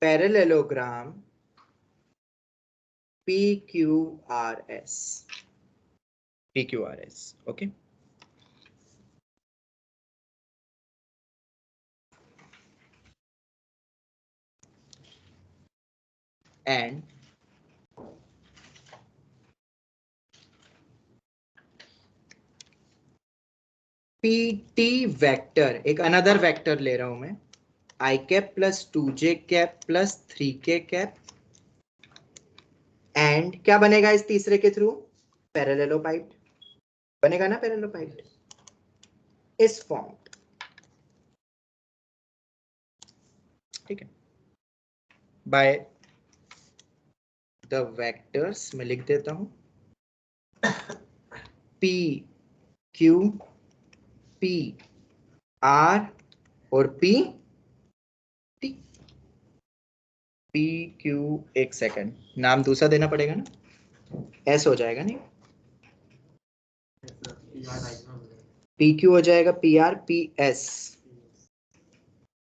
parallelogram PQRS, okay. And PT vector, एक अनदर वेक्टर ले रहा हूं मैं, i cap plus 2j cap plus 3k cap, and क्या बनेगा इस तीसरे के थ्रू? पैरेललोपाइड बनेगा ना, पैरेललोपाइड इस फॉर्म, ठीक है। बाय द वेक्टर्स मैं लिख देता हूं P Q P R और P T। P Q, एक सेकंड, नाम दूसरा देना पड़ेगा ना, S हो जाएगा नहीं, PQ हो जाएगा PR PS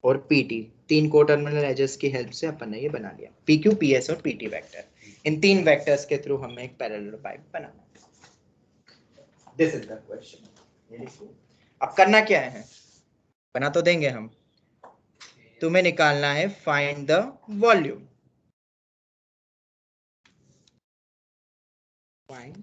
और PT, तीन को टर्मिनल एजेस की हेल्प से अपन ने ये बना लिया PQ PS और PT वेक्टर। इन तीन वेक्टर्स के थ्रू हमें एक पैरेललोपाइड बनाना है। This is the question. अब करना क्या है, बना तो देंगे हम, तुम्हें निकालना है find the volume. Find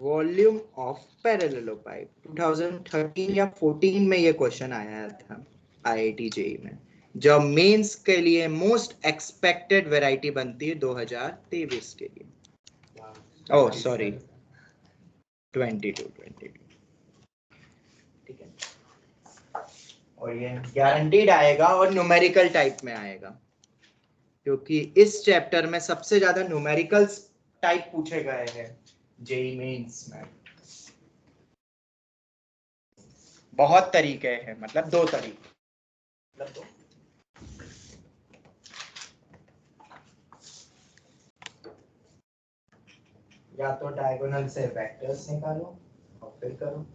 volume of parallelepiped. 2013 या 14 में ये क्वेश्चन आया था IIT JEE में, जो मेंस के लिए मोस्ट एक्सपेक्टेड वैरायटी बनती है 2023 के लिए। Oh sorry 22। ठीक है, और ये गारंटीड आएगा और न्यूमेरिकल टाइप में आएगा, क्योंकि इस चैप्टर में सबसे ज्यादा न्यूमेरिकल्स टाइप पूछे गए हैं जेईई मेंस में। बहुत तरीके हैं, मतलब 2 तरीके, मतलब 2। या तो डायगोनल से वेक्टर्स निकालो और फिर करो।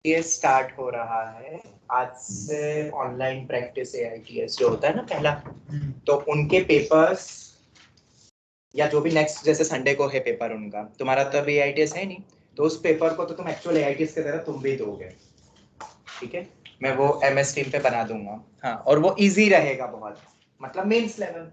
ये स्टार्ट हो रहा है आज से ऑनलाइन प्रैक्टिस AITS जो होता है ना पहला, तो उनके पेपर्स या जो भी नेक्स्ट जैसे संडे को है पेपर उनका, तुम्हारा तो अभी AITS है नहीं, तो उस पेपर को तो तुम एक्चुअल AITS की तरह तुम भी दोगे। ठीक है, मैं वो MS टीम पे बना दूंगा। हाँ, और वो इजी रहेगा बहुत, मतलब मेंस लेवल,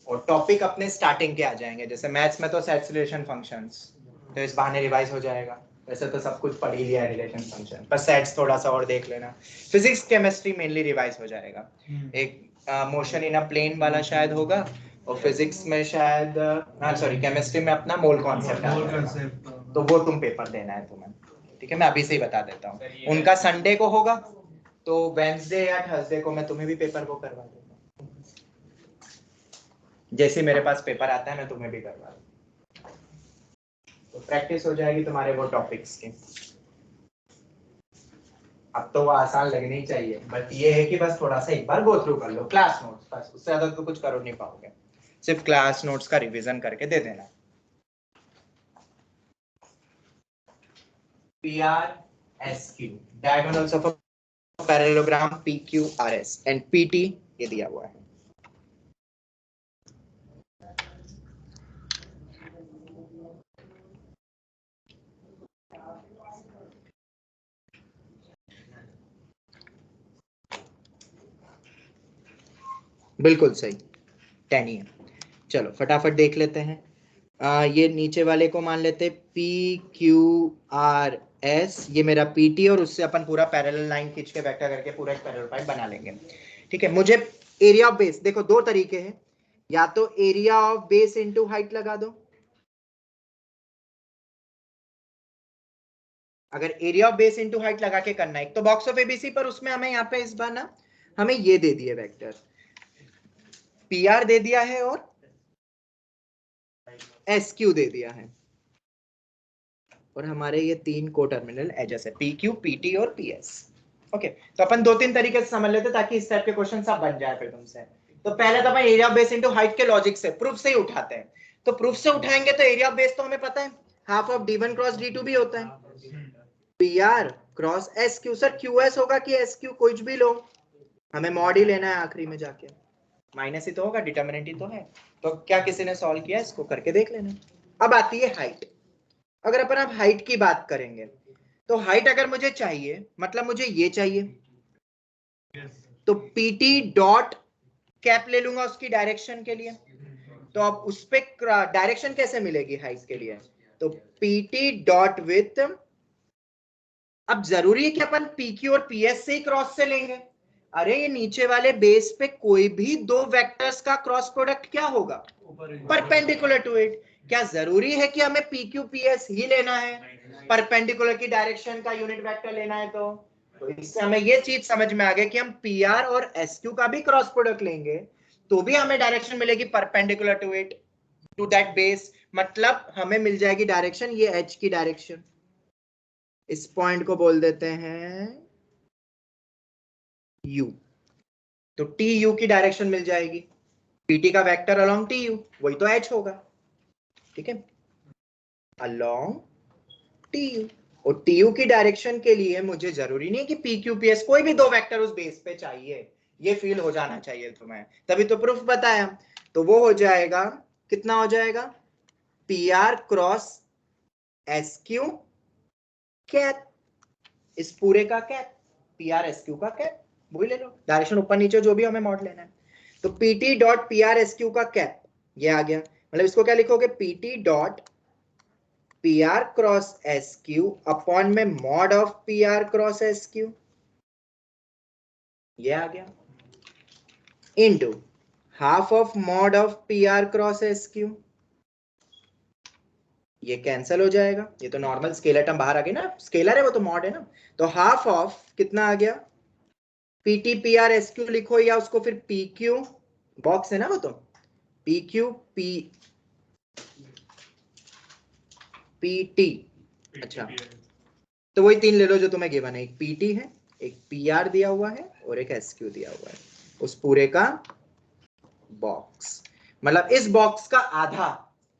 और टॉपिक अपने स्टार्टिंग के आ जाएंगे। जैसे मैथ्स में तो सेट रिलेशन फंक्शंस, तो इस बहाने रिवाइज हो जाएगा। वैसे तो सब कुछ पढ़ ही लिया है रिलेशन फंक्शन, पर सेट्स थोड़ा सा और देख लेना। फिजिक्स केमिस्ट्री मेनली रिवाइज हो जाएगा। एक मोशन इन अ प्लेन वाला शायद होगा, और फिजिक्स में शायद सॉरी केमिस्ट्री में अपना मोल कॉन्सेप्ट, तो वो तुम पेपर देना है तुम्हें। ठीक है, मैं अभी से ही बता देता हूँ। उनका संडे को होगा, तो वेंसडे या थर्सडे को मैं तुम्हें भी पेपर को करवा दूंगा। जैसे मेरे पास पेपर आता है मैं तुम्हें भी करवा दूंगा, तो प्रैक्टिस हो जाएगी तुम्हारे वो टॉपिक्स की। अब तो वो आसान लगनी चाहिए, बट ये है कि बस थोड़ा सा एक बार गो थ्रू कर लो क्लास नोट्स, बस उससे ज्यादा तो कुछ कर नहीं पाओगे। सिर्फ क्लास नोट्स का रिवीजन करके दे देना। PRSQ diagonals of a parallelogram PQRS and PT ये दिया हुआ है। बिल्कुल सही, 10 ही है। चलो फटाफट देख लेते हैं। ये नीचे वाले को मान लेते PQRS, ये मेरा PT, और उससे अपन पूरा पैरेलल लाइन खींच के वेक्टर करके पूरा एक पैरेलल पाइप बना लेंगे। ठीक है, मुझे एरिया ऑफ बेस, देखो 2 तरीके हैं, या तो area of base into height लगा दो। अगर area of base into height लगा के करना है, एक तो बॉक्स ऑफ ABC, पर उसमें हमें यहाँ पे इस बार ना हमें ये दे दिए वेक्टर, PR दे दिया है और SQ दे दिया है, और हमारे ये 3 को टर्मिनल एजेस है PQ, PT और PS। ओके, तो अपन 2-3 तरीके से समझ लेते ताकि इस टाइप के क्वेश्चन सब बन जाए फिर तुमसे। तो पहले तो अपन area of base into height के लॉजिक से प्रूफ से ही उठाते हैं। तो प्रूफ से उठाएंगे तो एरिया ऑफ बेस तो हमें पता है, half of d1 cross d2 भी होता है, pr cross sq। Sir qs होगा कि sq, कुछ भी लो, हमें मॉड ही लेना है आखिरी में जाके, माइनस ही तो होगा, डिटर्मिनेंट ही तो है। तो क्या किसी ने सॉल्व किया, इसको करके देख लेना। अब आती है हाइट। अगर अपन अब हाइट की बात करेंगे तो हाइट अगर मुझे चाहिए, मतलब मुझे ये चाहिए, तो pt डॉट कैप ले लूंगा उसकी डायरेक्शन के लिए। तो अब उस पे डायरेक्शन कैसे मिलेगी हाइट के लिए, तो pt डॉट विथ, अब जरूरी है कि अपन pq और ps से ही क्रॉस से लेंगे। अरे ये नीचे वाले बेस पे कोई भी दो वेक्टर्स का क्रॉस प्रोडक्ट क्या होगा, परपेंडिकुलर टू इट। क्या जरूरी है कि हमें pq ps ही लेना है, परपेंडिकुलर की डायरेक्शन का यूनिट वेक्टर लेना है? तो इससे हमें ये चीज समझ में आ गई कि हम pr और sq का भी क्रॉस प्रोडक्ट लेंगे तो भी हमें डायरेक्शन मिलेगी perpendicular to it, to that base. मतलब हमें मिल जाएगी डायरेक्शन, ये h की डायरेक्शन, इस पॉइंट को बोल देते हैं u। तो tu की डायरेक्शन मिल जाएगी, pt का वेक्टर अलोंग tu, वही तो h होगा, ठीक है, अलोंग tu। और tu की डायरेक्शन के लिए मुझे जरूरी नहीं कि pq ps कोई भी दो वेक्टर उस बेस पे चाहिए, ये फील हो जाना चाहिए तुम्हें, तभी तो प्रूफ बताया। तो वो हो जाएगा, कितना हो जाएगा, pr क्रॉस sq कैप, इस पूरे का कैप, pr sq का कैप, वही ले लो, डायरेक्शन ऊपर नीचे जो भी हमें मॉड लेना है। तो pt डॉट pr sq का कैप ये आ गया, मतलब इसको क्या लिखोगे, pt dot pr cross sq upon में mod of pr cross sq, ये आ गया, into half of mod of pr cross sq, ये कैंसिल हो जाएगा, ये तो नॉर्मल स्केलर टर्म बाहर आ गई ना, स्केलर है वो तो मॉड है ना। तो हाफ ऑफ कितना आ गया, pt pr sq लिखो, या उसको फिर pq, बॉक्स है ना वो तो, pq pt, अच्छा तो वही तीन ले लो जो तुम्हें गिवन है, एक pt है, एक pr दिया हुआ है और एक sq दिया हुआ है, उस पूरे का बॉक्स। मतलब इस बॉक्स का आधा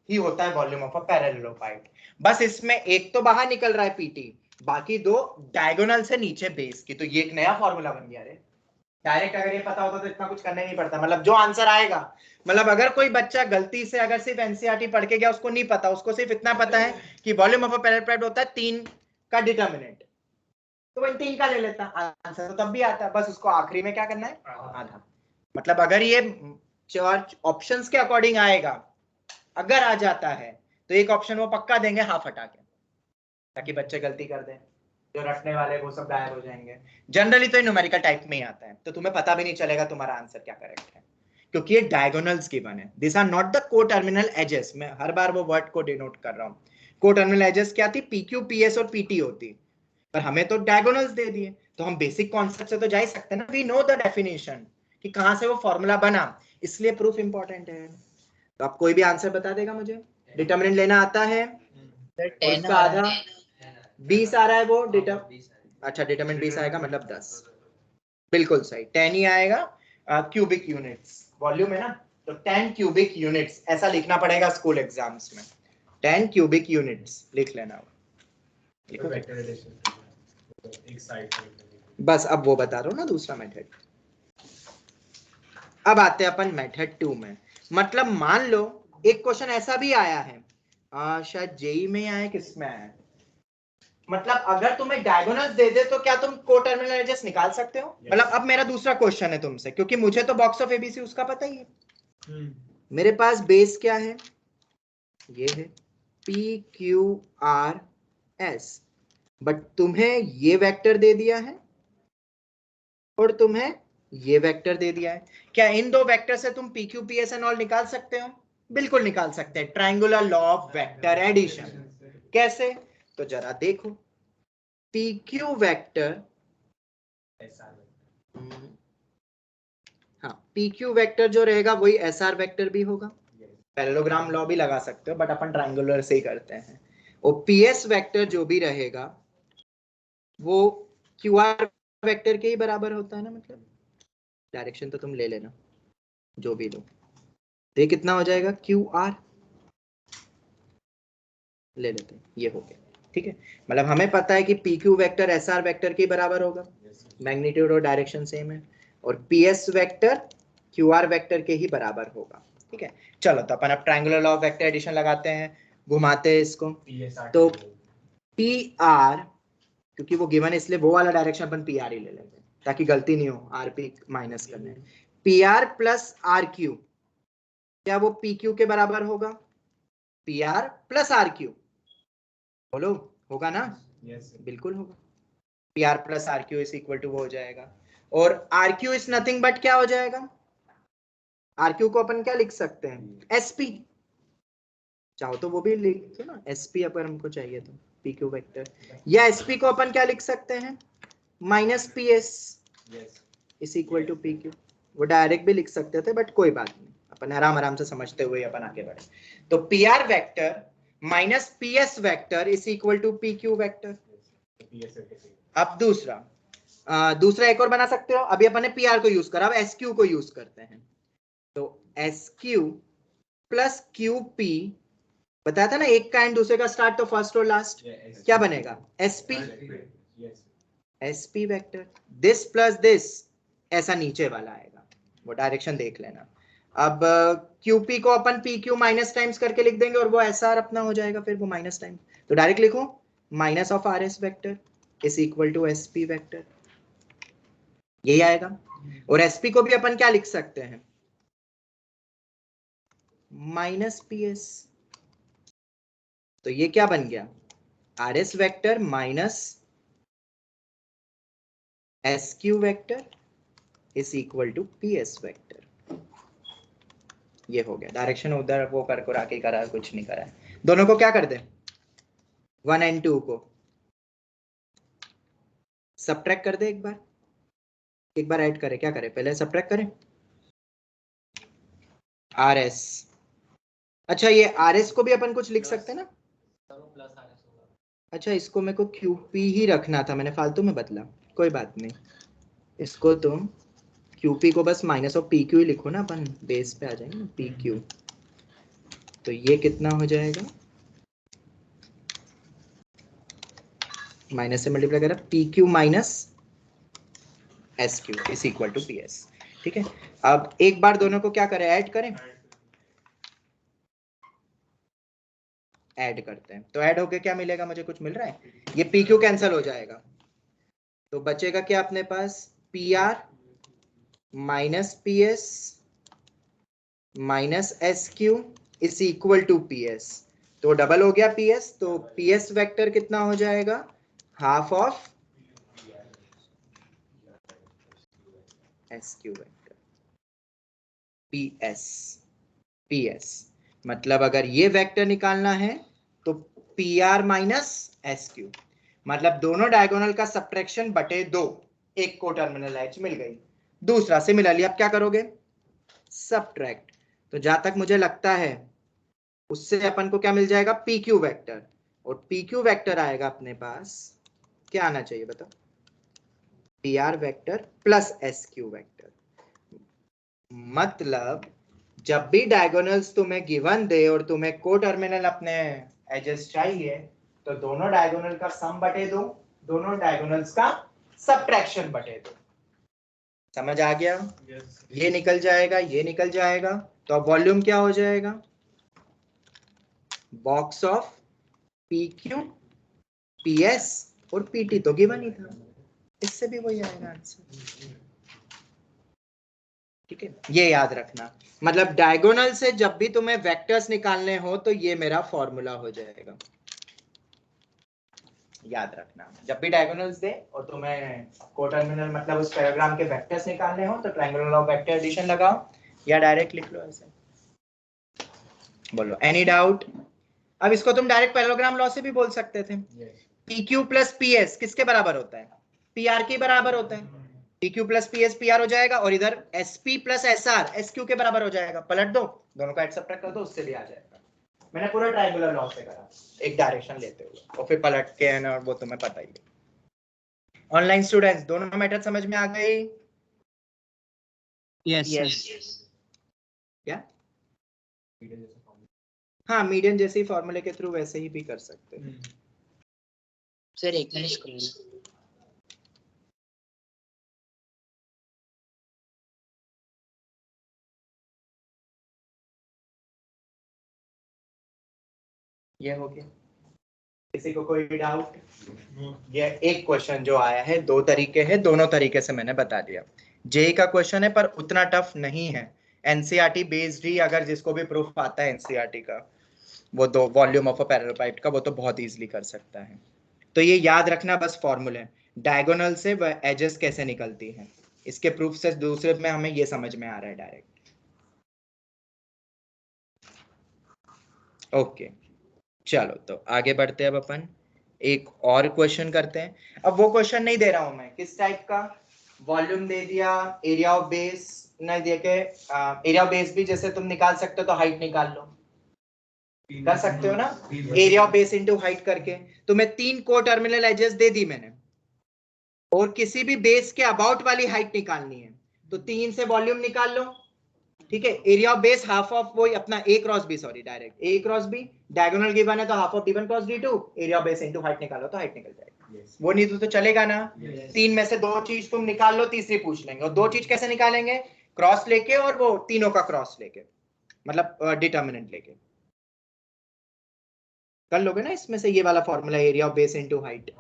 ही होता है वॉल्यूम ऑफ अ पैरेललोपाइड। बस इसमें एक तो बाहर निकल रहा है pt, बाकी दो डायगोनल से नीचे बेस की। तो ये एक नया फॉर्मूला बन गया रे, डायरेक्ट अगर ये पता होता तो इतना कुछ करना ही नहीं पड़ता। मतलब जो आंसर आएगा, मतलब अगर कोई बच्चा गलती से अगर सिर्फ एनसीईआरटी पढ़ के गया, उसको नहीं पता, उसको सिर्फ इतना पता है कि वॉल्यूम ऑफ अ पैरेललोपाइड होता है 3 का डिटर्मिनेंट, तो वही 3 का ले लेता, आंसर तो तब भी आता है, बस उसको आखिरी में क्या करना है, आधा। मतलब अगर ये चार ऑप्शंस के अकॉर्डिंग आएगा, अगर आ जाता है तो एक ऑप्शन वो पक्का देंगे हाफ हटा के, ताकि बच्चे गलती कर दें, जो रटने वाले वो सब गायब हो जाएंगे। जनरली तो ये न्यूमेरिकल टाइप में ही आता है, तो तुम्हें पता भी नहीं चलेगा तुम्हारा आंसर क्या करेक्ट है, क्योंकि ये डायगोनल्स गिवन है। दिस आर नॉट द को टर्मिनल एजेस, मैं हर बार वो वर्ड को डिनोट कर रहा हूँ। को टर्मिनल एजेस क्या थी, pq ps और pt होती, पर हमें तो डायगोनल्स दे दिए, तो हम बेसिक कॉन्सेप्ट से तो जा ही सकते हैं ना, वी नो द डेफिनेशन कि कहां से वो फॉर्मूला बना, इसलिए प्रूफ इंपॉर्टेंट है। तो आप कोई भी आंसर बता देगा मुझे, डिटरमिनेंट लेना आता है, और इसका आधा 20 आ रहा है वो अच्छा डिटरमिनेंट 20 आएगा, मतलब 10, बिल्कुल सही, 10 ही आएगा। क्यूबिक यूनिट्स वॉल्यूम है ना, तो 10 क्यूबिक यूनिट्स ऐसा लिखना पड़ेगा स्कूल एग्जाम्स में, 10 क्यूबिक यूनिट्स लिख लेना। बस अब वो बता रहा हूँ ना दूसरा मेथड। अब आते हैं अपन मेथड 2 में। मतलब मान लो एक क्वेश्चन ऐसा भी आया है, शायद जेई में आया, किसमें आया है, मतलब अगर तुम्हें डायगोनल्स दे दे तो क्या तुम को टर्मिनल एजेस निकाल सकते हो? मतलब अब मेरा दूसरा क्वेश्चन है तुमसे, क्योंकि मुझे तो बॉक्स ऑफ एबीसी उसका पता ही है। मेरे पास बेस क्या है, ये है P Q R S, but तुम्हें ये वेक्टर दे दिया है और तुम्हें ये वेक्टर दे दिया है। क्या इन दो वेक्टर से तुम P Q P S and all निकाल सकते हो? बिल्कुल निकाल सकते हैं, triangular law of vector addition. कैसे? तो जरा देखो, पी क्यू वेक्टर, हाँ पी क्यू वेक्टर जो रहेगा वही एस आर वेक्टर भी होगा। पैरेललोग्राम लॉ भी लगा सकते हो, बट अपन ट्रायंगुलर से ही करते हैं। और पी एस वेक्टर जो भी रहेगा वो क्यू आर वेक्टर के ही बराबर होता है ना, मतलब डायरेक्शन तो तुम ले लेना जो भी लो, तो ये कितना हो जाएगा, क्यू आर, ले लेते हैं, ये हो गया। ठीक है, मतलब हमें पता है कि P Q vector S R vector के बराबर होगा, मैग्नीट्यूड और डायरेक्शन सेम है, और P S vector Q R vector के ही बराबर होगा। ठीक है, चलो तो अपन अब triangular law of vector addition लगाते हैं, घुमाते हैं इसको। तो पी आर, क्योंकि वो गिवन है इसलिए वो वाला डायरेक्शन अपन पी आर ही ले लेते हैं ताकि गलती नहीं हो, आर पी माइनस करने। P R plus R Q, क्या वो पी क्यू के बराबर होगा? P R plus R Q, बोलो होगा ना? बिल्कुल होगा। P R plus R Q is equal to वो हो जाएगा, और R Q is nothing but क्या हो जाएगा? आर क्यू को अपन क्या लिख सकते हैं? एस पी, चाहो तो वो भी लिख दो ना, एस पी अगर हमको चाहिए तो पी क्यू वेक्टर, या एस पी को अपन क्या लिख सकते हैं? Minus P S is equal to P Q. वो डायरेक्ट भी लिख सकते थे बट कोई बात नहीं, अपन आराम आराम से समझते हुए अपन आगे बढ़े। तो P R vector minus P S vector is equal to P Q vector. अब दूसरा एक और बना सकते हो, अभी अपन ने पी आर को यूज करा, अब एस क्यू को यूज करते हैं। तो S Q plus Q P, बताया था ना एक का एंड दूसरे का स्टार्ट तो फर्स्ट और लास्ट, क्या बनेगा? SP, SP vector. This plus this ऐसा नीचे वाला आएगा, वो डायरेक्शन देख लेना। अब क्यूपी को अपन पी क्यू माइनस टाइम्स करके लिख देंगे और वो एस आर अपना हो जाएगा, फिर वो माइनस टाइम्स, तो डायरेक्ट लिखो minus of R S vector is equal to S P vector, यही आएगा। और एसपी को भी अपन क्या लिख सकते हैं? माइनस पी एस, तो ये क्या बन गया? R S vector minus S Q vector is equal to P S vector, ये हो गया। डायरेक्शन उधर वो कर आके करा, कुछ नहीं करा है। दोनों को क्या कर दे, 1 एंड 2 को सब्ट्रैक्ट कर दे, एक बार ऐड करें, क्या करें पहले? सब्ट्रैक्ट करें आर एस। अच्छा, ये आर एस को भी अपन कुछ लिख सकते हैं ना? अच्छा, इसको मेरे को क्यू पी ही रखना था, मैंने फालतू में बदला, कोई बात नहीं। इसको तुम क्यूपी को बस माइनस ऑफ पी क्यू ही लिखो ना, अपन बेस पे आ जाएंगे ना, पी क्यू। तो ये कितना हो जाएगा? माइनस से मल्टीप्लाई करा, P Q minus S Q is equal to P S. ठीक है, अब एक बार दोनों को क्या करें, ऐड करें, ऐड करते हैं। तो ऐड होके क्या मिलेगा मुझे? कुछ मिल रहा है? ये पी क्यू कैंसिल हो जाएगा, तो बचेगा क्या अपने पास? P R minus P S minus S Q is equal to P S, तो डबल हो गया पी एस, तो पी एस वेक्टर कितना हो जाएगा? Half of S Q vector, P S. मतलब अगर ये वेक्टर निकालना है तो P R minus S Q, मतलब दोनों डायगोनल का सब्ट्रैक्शन बटे 2, एक को टर्मिनल एच मिल गई। दूसरा सिमिलरली अब क्या करोगे? सब्ट्रैक्ट। तो जहां तक मुझे लगता है उससे अपन को क्या मिल जाएगा? पी क्यू वेक्टर, और पी क्यू वेक्टर आएगा अपने पास, क्या आना चाहिए बताओ? P R vector plus S Q vector. मतलब जब भी डायगोनल्स तुम्हें गिवन दे और तुम्हें को टर्मिनल अपने एजेस चाहिए, तो दोनों डायगोनल का सम बटे 2, दोनों डायगोनल्स का सब्ट्रैक्शन बटे 2। समझ आ गया? ये निकल जाएगा, ये निकल जाएगा, तो अब वॉल्यूम क्या हो जाएगा? Box of P Q, P S और पी टी तो गिवन ही था, इससे भी वही आएगा आंसर। ठीक है, ये याद रखना। मतलब डायगोनल से जब भी तुम्हें वेक्टर्स निकालने हो तो ये मेरा फॉर्मूला हो जाएगा, याद रखना। जब भी डायगोनल्स दे और तुम्हें कोटर्मिनल मतलब उस पैराग्राम के वेक्टर्स निकालने हो तो triangular law of vector addition लगाओ या डायरेक्ट लिख लो ऐसे। बोलो एनी डाउट? अब इसको तुम डायरेक्ट पैराग्राम लॉ से भी बोल सकते थे। P Q plus P S किसके बराबर होता है? पी आर के बराबर होता है। P Q plus P S P R हो जाएगा, और इधर S P plus S R S Q के बराबर हो जाएगा। पलट दो, दोनों का एड सब्ट्रैक्ट कर दो, उससे भी आ जाएगा। मैंने पूरा ट्रायंगुलर लॉ से करा, एक डायरेक्शन लेते हुए, और फिर पलट के है ना, वो तुम्हें पता ही है। ऑनलाइन स्टूडेंट्स, दोनों मेथड समझ में आ गई? यस क्या? हाँ मीडियन जैसे ही फॉर्मूले के थ्रू वैसे ही भी कर सकते हैं। सर एक मिनट स्क्रॉल ये हो गया। किसी को कोई डाउट? ये एक क्वेश्चन जो आया है, दो तरीके हैं, दोनों तरीके से मैंने बता दिया। जेई का क्वेश्चन है पर उतना टफ नहीं है, एनसीईआरटी बेस्ड ही, अगर जिसको भी प्रूफ आता है एनसीईआरटी का, वो दो volume of a parallel pipe का, वो तो बहुत इजीली कर सकता है। तो ये याद रखना बस फॉर्मूले, डायगोनल से वह एजेस कैसे निकलती हैं, इसके प्रूफ से दूसरे में हमें ये समझ में आ रहा है डायरेक्ट। ओके चलो तो आगे बढ़ते हैं। अब अपन एक और क्वेश्चन करते हैं। अब वो क्वेश्चन नहीं दे रहा हूं मैं, किस टाइप का, वॉल्यूम दे दिया, एरिया ऑफ बेस नहीं दे के, एरिया ऑफ बेस भी जैसे तुम निकाल सकते हो तो हाइट निकाल लो, कर सकते हो ना, area of base into height करके। तो मैं 3 को टर्मिनल एजेस दे दी मैंने, और किसी भी बेस के अबाउट वाली हाइट निकालनी है, तो 3 से वॉल्यूम निकाल लो, ठीक है। Area of base half of वो अपना ए क्रॉस बी, सॉरी डायरेक्ट ए क्रॉस बी, डायगोनल गिवन है तो half of d1 cross d2, area of base into height निकालो तो हाइट निकल जाएगी। वो नहीं तो चलेगा ना। 3 में से 2 चीज तुम निकाल लो, तीसरी पूछ लेंगे। और 2 चीज कैसे निकालेंगे, क्रॉस लेके, और वो तीनों का क्रॉस लेके, मतलब डिटर्मिनेंट लेके कर लोगे ना। इसमें से ये वाला formula area of base into height,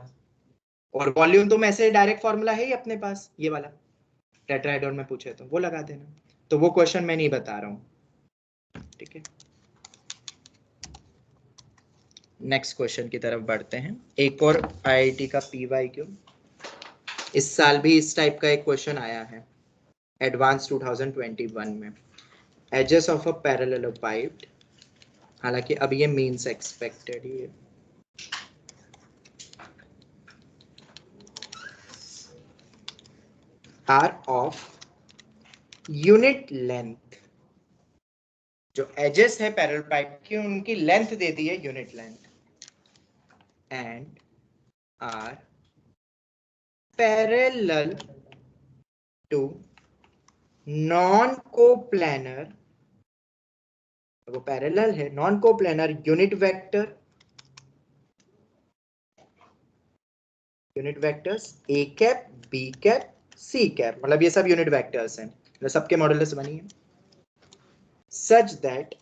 और वॉल्यूम तुम ऐसे डायरेक्ट फॉर्मूला है ही अपने पास, ये वाला टेट्राहेड्रॉन में पूछे तो वो लगा देना। तो वो क्वेश्चन मैं नहीं बता रहा हूं, ठीक है। नेक्स्ट क्वेश्चन की तरफ बढ़ते हैं। एक और आईआईटी का पीवाईक्यू, इस साल भी इस टाइप का एक क्वेश्चन आया है एडवांस 2021 में, edges of a parallel pipe. हालांकि अब ये मींस एक्सपेक्टेड ही है। आर ऑफ यूनिट लेंथ, जो एजेस है पैरेलल पाइप की उनकी लेंथ दे दी है unit length, and are parallel to non coplanar, वो पैरेलल है, non coplanar unit vectors A cap B cap C cap, मतलब ये सब यूनिट वेक्टर्स हैं, मतलब सबके मॉडुलस बनी है, such that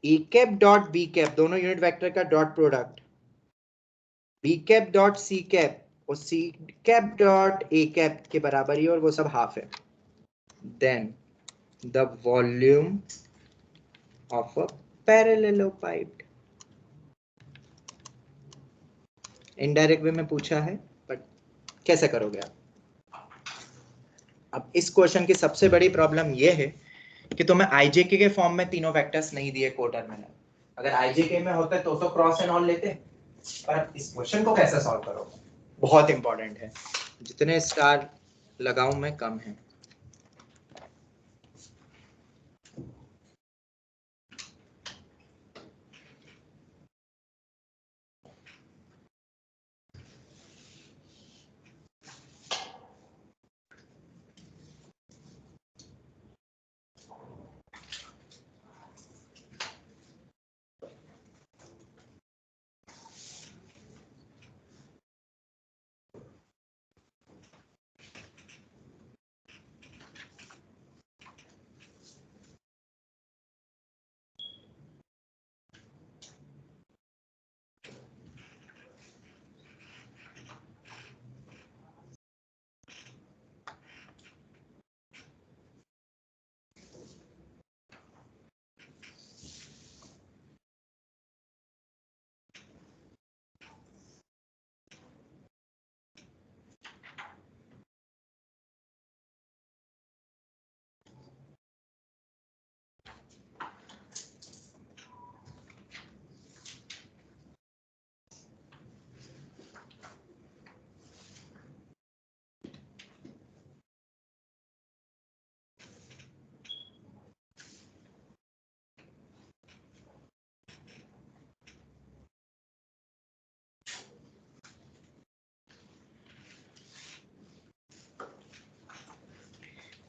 A cap dot B cap, दोनों यूनिट वेक्टर का dot product, B cap dot C cap और C cap dot A cap के बराबर ही, और वो सब हाफ है, then the volume of a parallelepiped. Indirect way में पूछा है, बट कैसे करोगे आप? अब इस क्वेश्चन की सबसे बड़ी प्रॉब्लम यह है कि तुम्हें आईजेके के फॉर्म में तीनों वेक्टर्स नहीं दिए कोटर्मिनल। अगर आईजेके में होते तो क्रॉस एंड ऑल लेते, पर इस क्वेश्चन को कैसे सॉल्व करोगे, बहुत इंपॉर्टेंट है। जितने स्टार लगाऊं मैं कम है।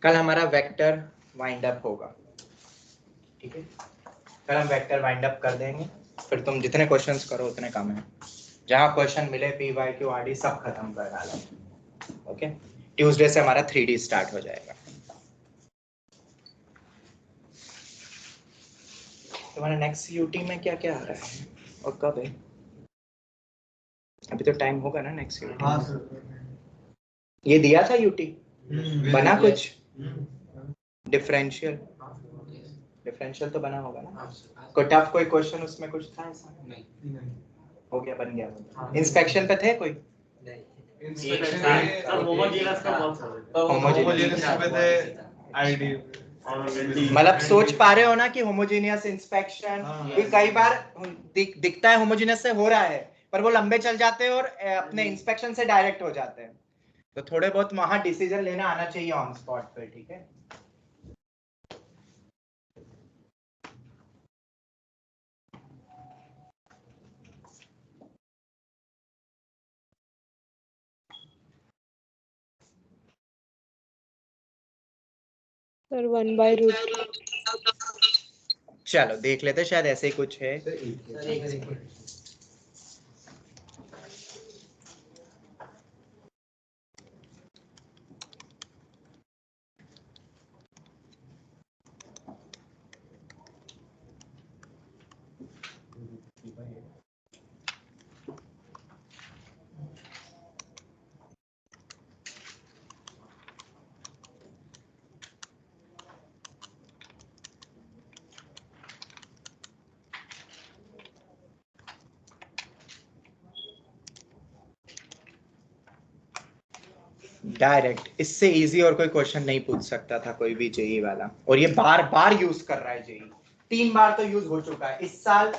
कल हमारा वेक्टर वाइंड अप होगा, ठीक है। फिर हम वेक्टर वाइंड अप कर देंगे, फिर तुम जितने क्वेश्चंस करो उतने कम है, जहां क्वेश्चन मिले P Y Q R D सब खत्म कर डालेंगे। ओके, ट्यूसडे से हमारा 3D स्टार्ट हो जाएगा। तुम्हारा नेक्स्ट यूटी में क्या क्या आ रहा है और कब है? अभी तो टाइम होगा ना नेक्स्ट यूटी? हाँ सर, ये दिया था यूटी, बना कुछ डिफरेंशियल? डिफरेंशियल तो बना होगा ना? कोई टफ कोई क्वेश्चन उसमें कुछ था ऐसा? नहीं हो गया, बन गया। इंस्पेक्शन पे थे कोई? इंस्पेक्शन सर होमोजेनियस का बहुत सारा होमोजेनियस पे थे आईडी मतलब सोच पा रहे हो ना कि होमोजेनियस इंस्पेक्शन भी कई बार दिखता है होमोजेनियस से हो रहा है, पर वो लंबे चल जाते हैं और अपने इंस्पेक्शन से डायरेक्ट हो जाते हैं, तो थोड़े बहुत वहां डिसीजन लेना आना चाहिए ऑन स्पॉट पे, ठीक है? सर 1/√2। चलो देख लेते, शायद ऐसे ही कुछ है। डायरेक्ट इससे इजी और कोई क्वेश्चन नहीं पूछ सकता था कोई भी जेई वाला, और ये बार बार यूज कर रहा है जेई, 3 बार तो यूज हो चुका है इस साल,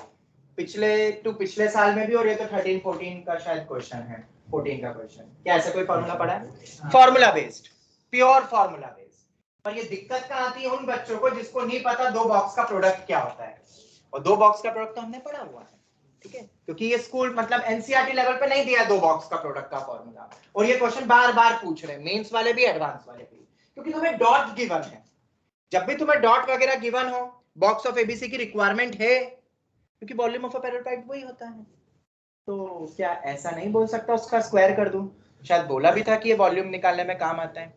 पिछले साल में भी, और ये तो 13-14 का शायद क्वेश्चन है, 14 का क्वेश्चन। क्या ऐसा कोई फॉर्मूला पढ़ा है? Formula based, pure formula based. पर ये दिक्कत कहाँ आती है उन बच्चों को जिसको नहीं पता 2 बॉक्स का प्रोडक्ट क्या होता है, और 2 बॉक्स का प्रोडक्ट तो हमने पढ़ा हुआ है, ठीक है? क्योंकि ये स्कूल मतलब एनसीईआरटी लेवल पे नहीं दिया 2 बॉक्स का प्रोडक्ट का फॉर्मूला, और ये क्वेश्चन बार बार पूछ रहे हैं, मेंस वाले भी एडवांस वाले भी, क्योंकि तुम्हें डॉट गिवन है। जब भी तुम्हें डॉट वगैरह गिवन हो, बॉक्स ऑफ एबीसी की रिक्वायरमेंट है, क्योंकि वॉल्यूम ऑफ अ पैरेलल वही होता है, तो क्या ऐसा नहीं बोल सकता उसका स्क्वायर कर दूं? शायद बोला भी था कि ये वॉल्यूम निकालने में काम आता है,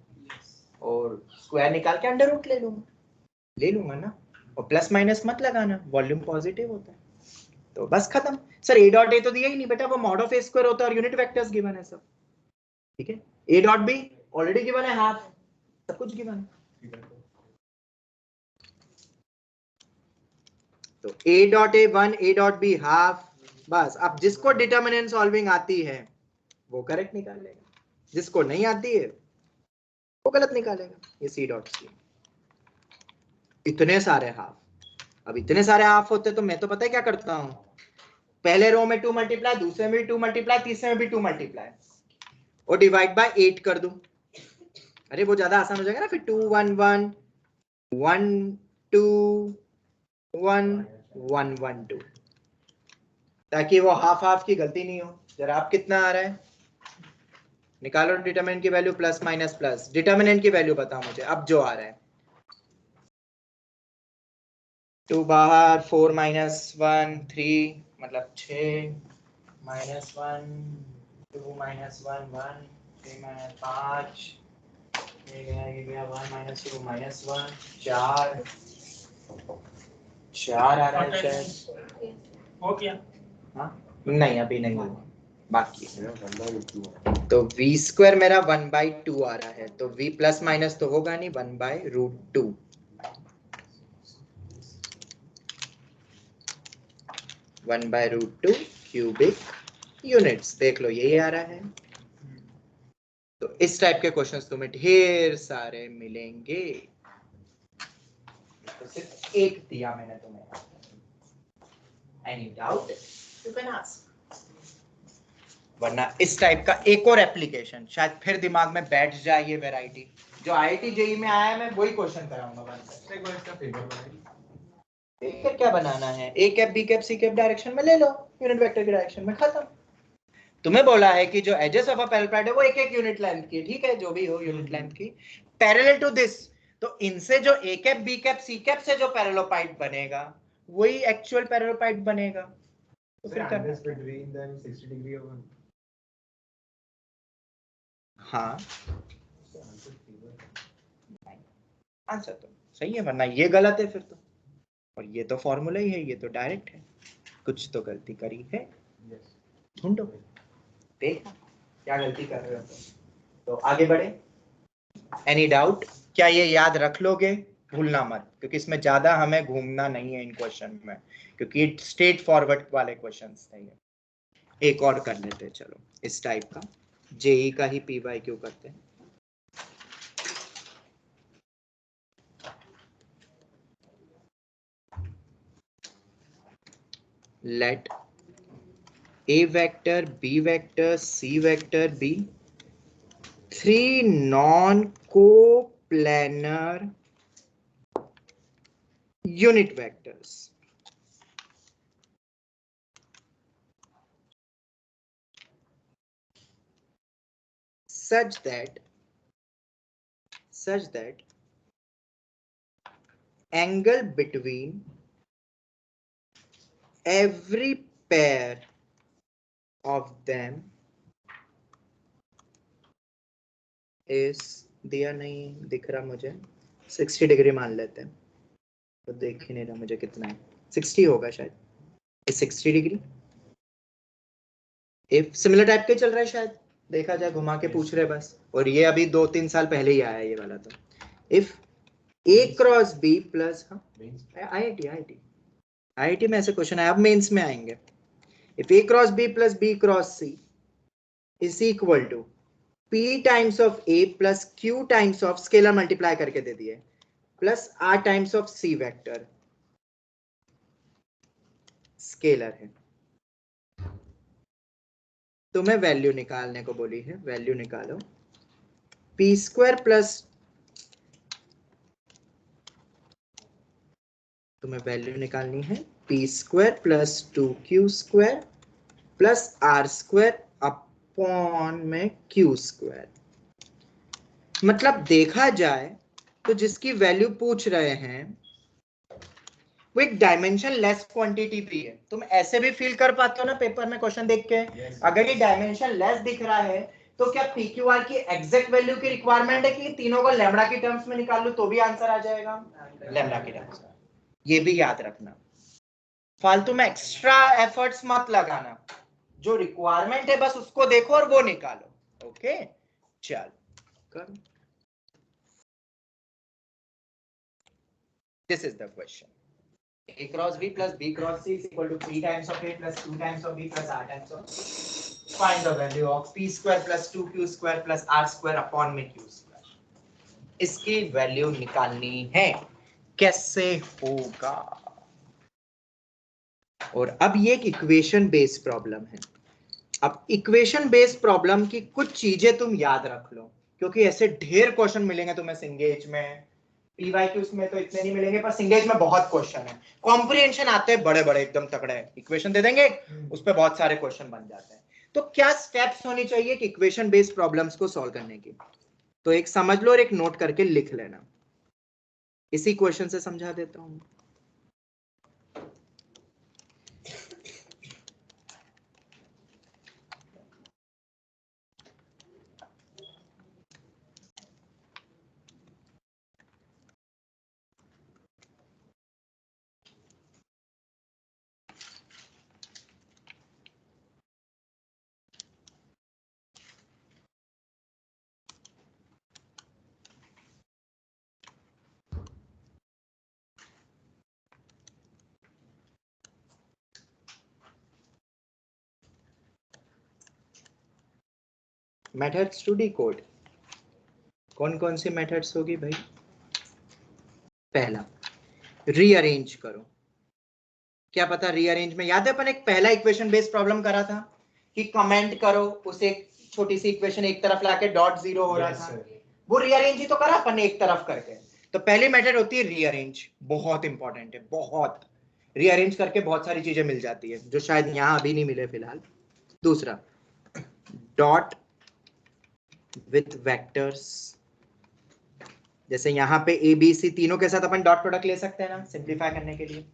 और स्क्वायर निकाल के अंडर रूट ले लूंगा ना, और प्लस माइनस मत लगाना, वॉल्यूम पॉजिटिव होता है, तो बस खत्म। सर ए डॉट ए तो दिया ही नहीं बेटा, वो मॉड ऑफ ए स्क्वायर होता है और यूनिट वेक्टर्स गिवन है सब, ठीक है? A dot B already given है, हाफ, सब कुछ गिवन है, तो A dot A 1, A dot B half, बस। अब जिसको डिटरमिनेंट सॉल्विंग आती है वो करेक्ट निकाल लेगा, जिसको नहीं आती है वो गलत निकालेगा। ये सी डॉट सी, इतने सारे हाफ, अब इतने सारे हाफ होते तो मैं तो पता है क्या करता हूं, पहले रो में 2 मल्टीप्लाई, दूसरे में भी 2 मल्टीप्लाई, तीसरे में भी 2 मल्टीप्लाई, और डिवाइड बाय 8 कर दूं। अरे वो ज्यादा आसान हो जाएगा ना, फिर 2 1 1 1 2 1 1 1 2, ताकि वो हाफ हाफ की गलती नहीं हो। जरा आप कितना आ रहा है निकालो, डिटरमिनेंट की value plus minus plus, determinant की वैल्यू बताओ मुझे अब जो आ रहा है। 2 बाहर, 4 माइनस 1 3, मतलब 6 माइनस 1 2 माइनस 1 1 3 माइनस 5, ये गया 1 माइनस 2 माइनस 1 4 आ रहा है शायद, हो गया? हाँ नहीं अभी नहीं हुआ, बाकी तो v स्क्वायर मेरा 1/2 आ रहा है, तो v प्लस माइनस तो होगा नहीं, 1/√2, क्यूबिक यूनिट्स, देख लो यही आ रहा है। तो इस टाइप के क्वेश्चंस तुम्हें ढेर सारे मिलेंगे, तो सिर्फ एक दिया मैंने तुम्हें, any doubt you can ask, वरना इस टाइप का एक और एप्लीकेशन शायद फिर दिमाग में बैठ जाए, ये वैरायटी जो आईआईटी जेईई में आया है, मैं वही क्वेश्चन कराऊंगा। फिगर क्या बनाना है, A cap B cap C cap direction में ले लो, यूनिट वेक्टर की डायरेक्शन में, खत्म। तुम्हें बोला है कि जो एजेस ऑफ अ पैरेलल है वो एक यूनिट लेंथ की, ठीक है, जो भी हो यूनिट लेंथ की, पैरेलल टू दिस, तो इनसे जो A cap B cap C cap से जो पैरेललोपाइड बनेगा वही एक्चुअल पैरेललोपाइड बनेगा। तो फिर करना Angles between them 60 degree of हाँ आंसर तो सही है, वरना ये गलत है फिर तो, और ये तो फॉर्मूला ही है, ये तो डायरेक्ट है। कुछ तो गलती करी है, ढूंढो, देखो क्या गलती कर रहे हो। तो आगे बढ़े। Any doubt? क्या ये याद रख लोगे? भूलना मत, क्योंकि इसमें ज्यादा हमें घूमना नहीं है इन क्वेश्चन में, क्योंकि स्ट्रेट फॉरवर्ड वाले क्वेश्चंस नहीं है। एक और कर लेते हैं चलो इस टाइप का, जेई का ही PYQ करते हैं। Let A vector, B vector, C vector be three non-coplanar unit vectors such that angle between every pair of them is, दिया नहीं दिख रहा मुझे, 60 डिग्री मान लेते हैं, तो देख ही नहीं रहा मुझे कितना है, 60 होगा शायद, 60 डिग्री। इफ सिमिलर टाइप के चल रहा है शायद, देखा जाए, घुमा के पूछ रहे बस, और ये अभी 2-3 साल पहले ही आया ये वाला। तो if A cross B plus, IIT में ऐसे क्वेश्चन है, अब मेंस में आएंगे। If A cross B plus B cross C is equal to P times of A plus Q times of, scalar multiply करके दे दिए, plus R times of C vector, scalar है। तुम्हें वैल्यू निकालने को बोली है, वैल्यू निकालो। P स्क्वायर प्लस, तुम्हें वैल्यू निकालनी है P square plus 2Q square plus R square upon में Q स्क्वायर। मतलब देखा जाए तो जिसकी वैल्यू पूछ रहे हैं वो एक डायमेंशन लेस क्वांटिटी भी है। तुम ऐसे भी फील कर पाते हो ना पेपर में क्वेश्चन देख के, अगर ये डायमेंशन लेस दिख रहा है तो क्या PQR की एग्जैक्ट वैल्यू की रिक्वायरमेंट है कि तीनों को लैम्बडा की टर्म्स में निकाल लो तो भी आंसर आ जाएगा? लैम्बडा की टर्म्स में। ये भी याद रखना, फालतू में एक्स्ट्रा एफर्ट्स मत लगाना, जो रिक्वायरमेंट है बस उसको देखो और वो निकालो। ओके चल कर, this is the question. A cross B plus B cross C is equal to 3 times of A plus 2 times of B plus R times of, find the value of P square plus 2Q square plus R square upon में Q square। इसकी value निकालनी है, कैसे होगा? और अब ये एक इक्वेशन बेस्ड प्रॉब्लम है। अब इक्वेशन बेस्ड प्रॉब्लम की कुछ चीजें तुम याद रख लो, क्योंकि ऐसे ढेर क्वेश्चन मिलेंगे तुम्हें सिंगेज में, PYQs में तो इतने नहीं मिलेंगे, पर सिंगेज में बहुत क्वेश्चन है। कॉम्प्रिहेंशन आते हैं बड़े बड़े एकदम तगड़े, इक्वेशन दे देंगे उस पर बहुत सारे क्वेश्चन बन जाते हैं। तो क्या स्टेप्स होनी चाहिए कि इक्वेशन बेस्ड प्रॉब्लम्स को सॉल्व करने की? तो एक समझ लो और एक नोट करके लिख लेना। इसी क्वेश्चन से समझा देता हूं। मेथड्स टू डिकोड, कौन कौन सी मेथड्स होगी भाई? पहला, रीअरेंज करो। क्या पता रीअरेंज में, याद है अपन एक पहला इक्वेशन बेस्ड प्रॉब्लम करा था कि कमेंट करो, उसे छोटी सी इक्वेशन एक तरफ लाके डॉट जीरो हो रहा था, वो रीअरेंज ही तो करा अपन एक तरफ करके। तो पहली मेथड होती है रीअरेंज, बहुत इंपॉर्टेंट है, बहुत। रीअरेंज करके बहुत सारी चीजें मिल जाती है जो शायद यहां अभी नहीं मिले फिलहाल। दूसरा, डॉट विथ वेक्टर्स, जैसे यहाँ पे A B C तीनों के साथ अपन डॉट प्रोडक्ट ले सकते हैं ना सिंप्लीफाई करने के लिए।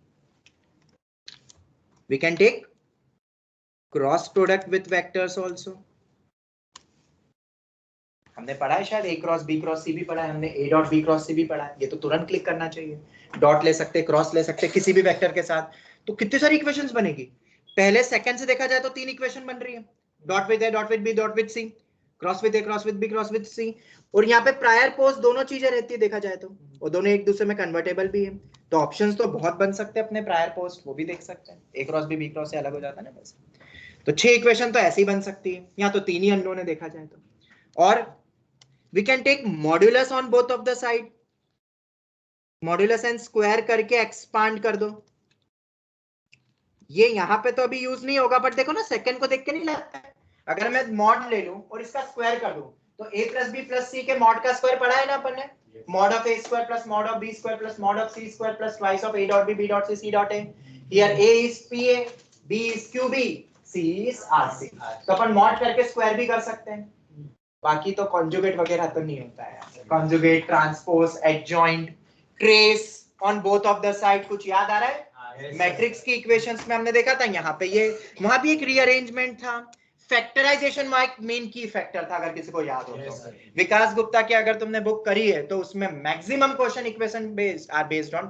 We can take cross product with vectors also. हमने पढ़ा है शायद A cross B cross C भी पढ़ा है हमने, A dot B cross C भी पढ़ा है। ये तो तुरंत क्लिक करना चाहिए, डॉट ले सकते, क्रॉस ले सकते किसी भी वेक्टर के साथ, तो कितनी सारी इक्वेशंस बनेगी। पहले सेकंड से देखा जाए तो 3 इक्वेशन बन रही है, dot with A dot with B dot with C, cross with A cross with B cross with C, और यहाँ पे प्रायर पोस्ट दोनों चीजें रहती है देखा जाए तो, और दोनों एक दूसरे में कन्वर्टेबल भी है, तो ऑप्शंस तो बहुत बन सकते हैं अपने प्रायर पोस्ट, वो भी देख सकते हैं। A cross B B cross से अलग हो जाता है ना बस, तो 6 इक्वेशन तो ऐसी बन सकती है, यहाँ तो 3 ही अननोन है देखा जाए तो। और we can take modulus on both of the side, modulus and square करके एक्सपांड कर दो। ये यहाँ पे तो अभी यूज नहीं होगा, बट देखो ना सेकंड को देख के नहीं लगता है, अगर मैं मॉड ले लूं और इसका स्क्वायर कर दूं तो a plus B plus C के मॉड का स्क्वायर पढ़ा है ना अपन ने, mod of a square plus mod of b square plus mod of c square plus twice of a dot b b dot c c dot a, here a is pa, b is qb, c is rc, तो अपन mod करके square भी कर सकते हैं। बाकी तो conjugate वगैरह तो नहीं होता है, conjugate, transpose, adjoint, trace on both of the side, कुछ याद आ रहा है? मैट्रिक्स की इक्वेशंस में हमने देखा था, यहाँ पे ये वहां भी एक रीअरेंजमेंट था, फैक्टराइजेशन वहां एक मेन की फैक्टर था, अगर किसी को याद हो तो। विकास गुप्ता की अगर तुमने बुक करी है तो उसमें maximum question equation based are based on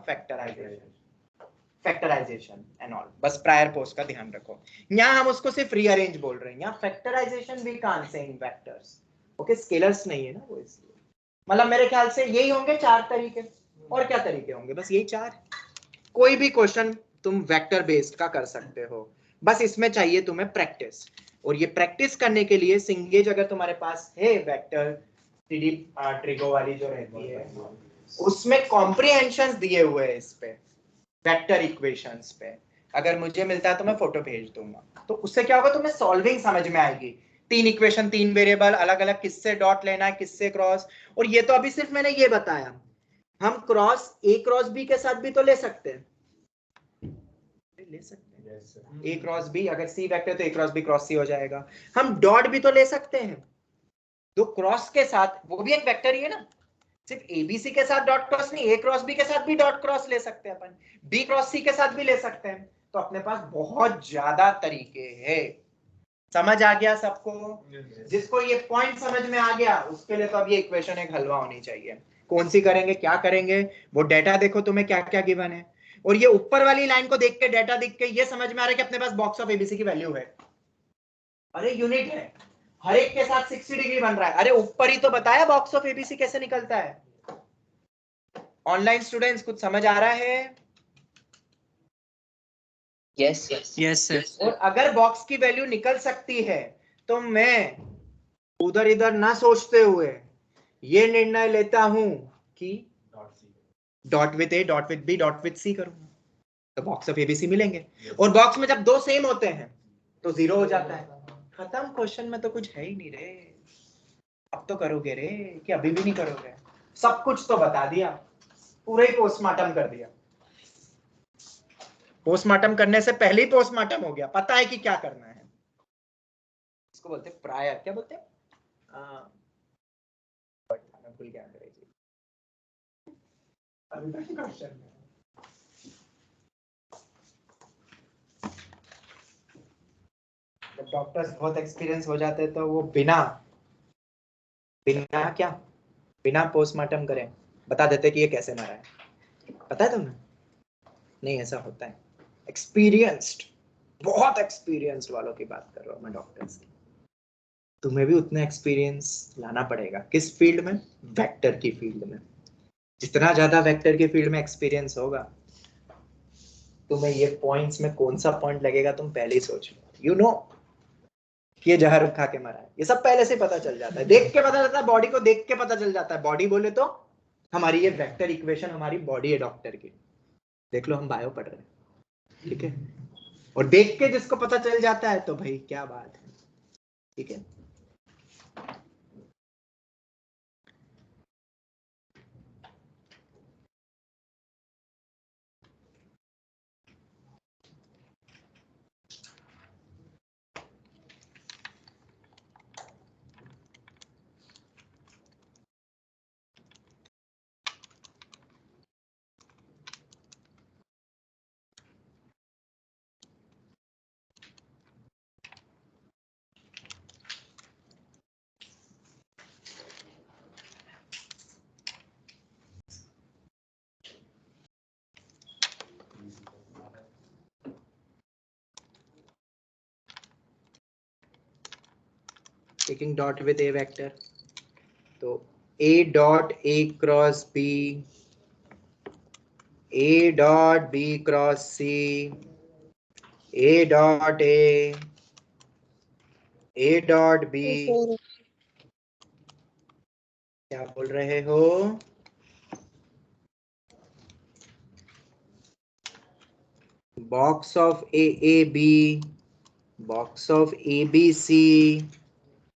factorization and all, बस प्रायर पोस्ट का ध्यान रखो। यहाँ हम उसको सिर्फ रीअरेंज बोल रहे हैं, यहाँ factorisation we can't say in vectors, okay, scalars नहीं है ना वो, इसलिए मतलब मेरे ख्याल से यही होंगे 4 तरीके, और क्या तरीके होंगे, बस यही 4। कोई भी क्वेश्चन तुम वेक्टर बेस्ड का कर सकते हो, बस इसमें चाहिए तुम्हें प्रैक्टिस, और ये प्रैक्टिस करने के लिए सिंगेज अगर तुम्हारे पास है वेक्टर 3D ट्रिगो वाली जो रहती है, उसमें कॉम्प्रिहेंशन दिए हुए हैं इस पे वेक्टर इक्वेशंस पे, अगर मुझे मिलता है तो मैं फोटो भेज दूंगा, तो उससे क्या होगा, तुम्हें सॉल्विंग समझ में आएगी। 3 इक्वेशन 3 वेरिएबल अलग अलग, किससे डॉट लेना है किससे क्रॉस, और ये तो अभी सिर्फ मैंने ये बताया, हम क्रॉस ए क्रॉस बी के साथ भी तो ले सकते हैं, ले सकते हैं ए क्रॉस बी, अगर सी वेक्टर तो ए क्रॉस बी क्रॉस सी हो जाएगा। हम डॉट भी तो ले सकते हैं, तो क्रॉस के साथ, वो भी एक वेक्टर ही है ना, सिर्फ एबीसी के साथ डॉट क्रॉस नहीं, ए क्रॉस बी के साथ भी डॉट क्रॉस ले सकते हैं अपन, बी क्रॉस सी के साथ भी ले सकते हैं, तो अपने पास बहुत ज्यादा तरीके हैं। समझ आ गया सबको? जिसको ये पॉइंट समझ में आ गया उसके लिए तो अब ये इक्वेशन एक हलवा होनी चाहिए। कौन सी करेंगे, क्या करेंगे, वो डेटा देखो तुम्हें क्या क्या गिवन है, और ये ऊपर वाली लाइन को देख के, डेटा देख के ये समझ में आ रहा है कि अपने पास बॉक्स ऑफ एबीसी की वैल्यू है, अरे यूनिट है, हर एक के साथ 60 डिग्री बन रहा है, अरे ऊपर ही तो बताया बॉक्स ऑफ एबीसी कैसे निकलता है। ऑनलाइन स्टूडेंट्स कुछ समझ आ रहा है? Yes sir. और अगर बॉक्स की वैल्यू निकल सकती है तो मैं उधर इधर ना सोचते हुए ये निर्णय लेता हूं कि dot with A dot with B dot with C करूंगा, तो बॉक्स ऑफ एबीसी मिलेंगे, और बॉक्स में जब 2 सेम होते हैं तो 0 हो जाता है, खत्म, क्वेश्चन में तो कुछ है ही नहीं रे। अब तो करोगे रे कि अभी भी नहीं करोगे? सब कुछ तो बता दिया, पूरा ही पोस्टमार्टम कर दिया, पोस्टमार्टम करने से पहले ही पोस्टमार्टम हो गया, पता है कि क्या करना है। इसको बोलते हैं प्रायर, क्या बोलते हैं, भूल गया अंग्रेजी, अभी तक क्वेश्चन में जब डॉक्टर्स बहुत एक्सपीरियंस हो जाते हैं तो वो बिना बिना पोस्टमार्टम करें बता देते कि ये कैसे मरा है, पता है तुम्हें? नहीं, ऐसा होता है, एक्सपीरियंस्ड, बहुत एक्सपीरियंस्ड वालों की बात कर रहा हूं मैं, डॉक्टर्स की। तुम्हें भी उतना एक्सपीरियंस लाना पड़ेगा, किस फील्ड में, वेक्टर की फील्ड में। जितना ज्यादा वेक्टर की फील्ड में एक्सपीरियंस होगा, तुम्हें ये पॉइंट्स में कौन सा पॉइंट लगेगा तुम पहले ही सोच लो, यू नो कि ये जहर खा के मरा है, ये सब पहले से पता चल जाता है, देख के पता चलता है, बॉडी को देख के पता चल जाता है, बॉडी बोले तो हमारी ये वेक्टर इक्वेशन हमारी बॉडी है डॉक्टर की, देख लो हम बायो पढ़ रहे हैं, ठीक है, और देख के जिसको पता चल जाता है तो भाई क्या बात है, ठीक है। Taking dot with A vector, तो a dot a cross b, a dot b cross c, a dot a dot b। क्या बोल रहे हो? Box of AAB, box of ABC,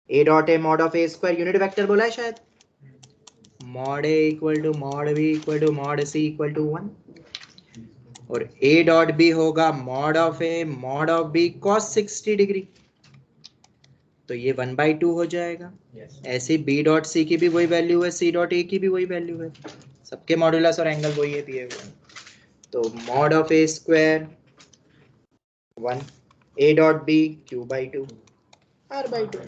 a dot a mod of a square unit vector बोला है शायद। Mod a equal to mod b equal to mod c equal to 1, और a dot b होगा mod of a mod of b cos 60 degree, तो ये 1/2 हो जाएगा। ऐसे b डॉट c की भी वही वैल्यू है, c डॉट a की भी वही वैल्यू है, सबके मॉड्यूलस और एंगल वही है दिए हुए। तो mod of a square 1, a dot b q/2 r/2।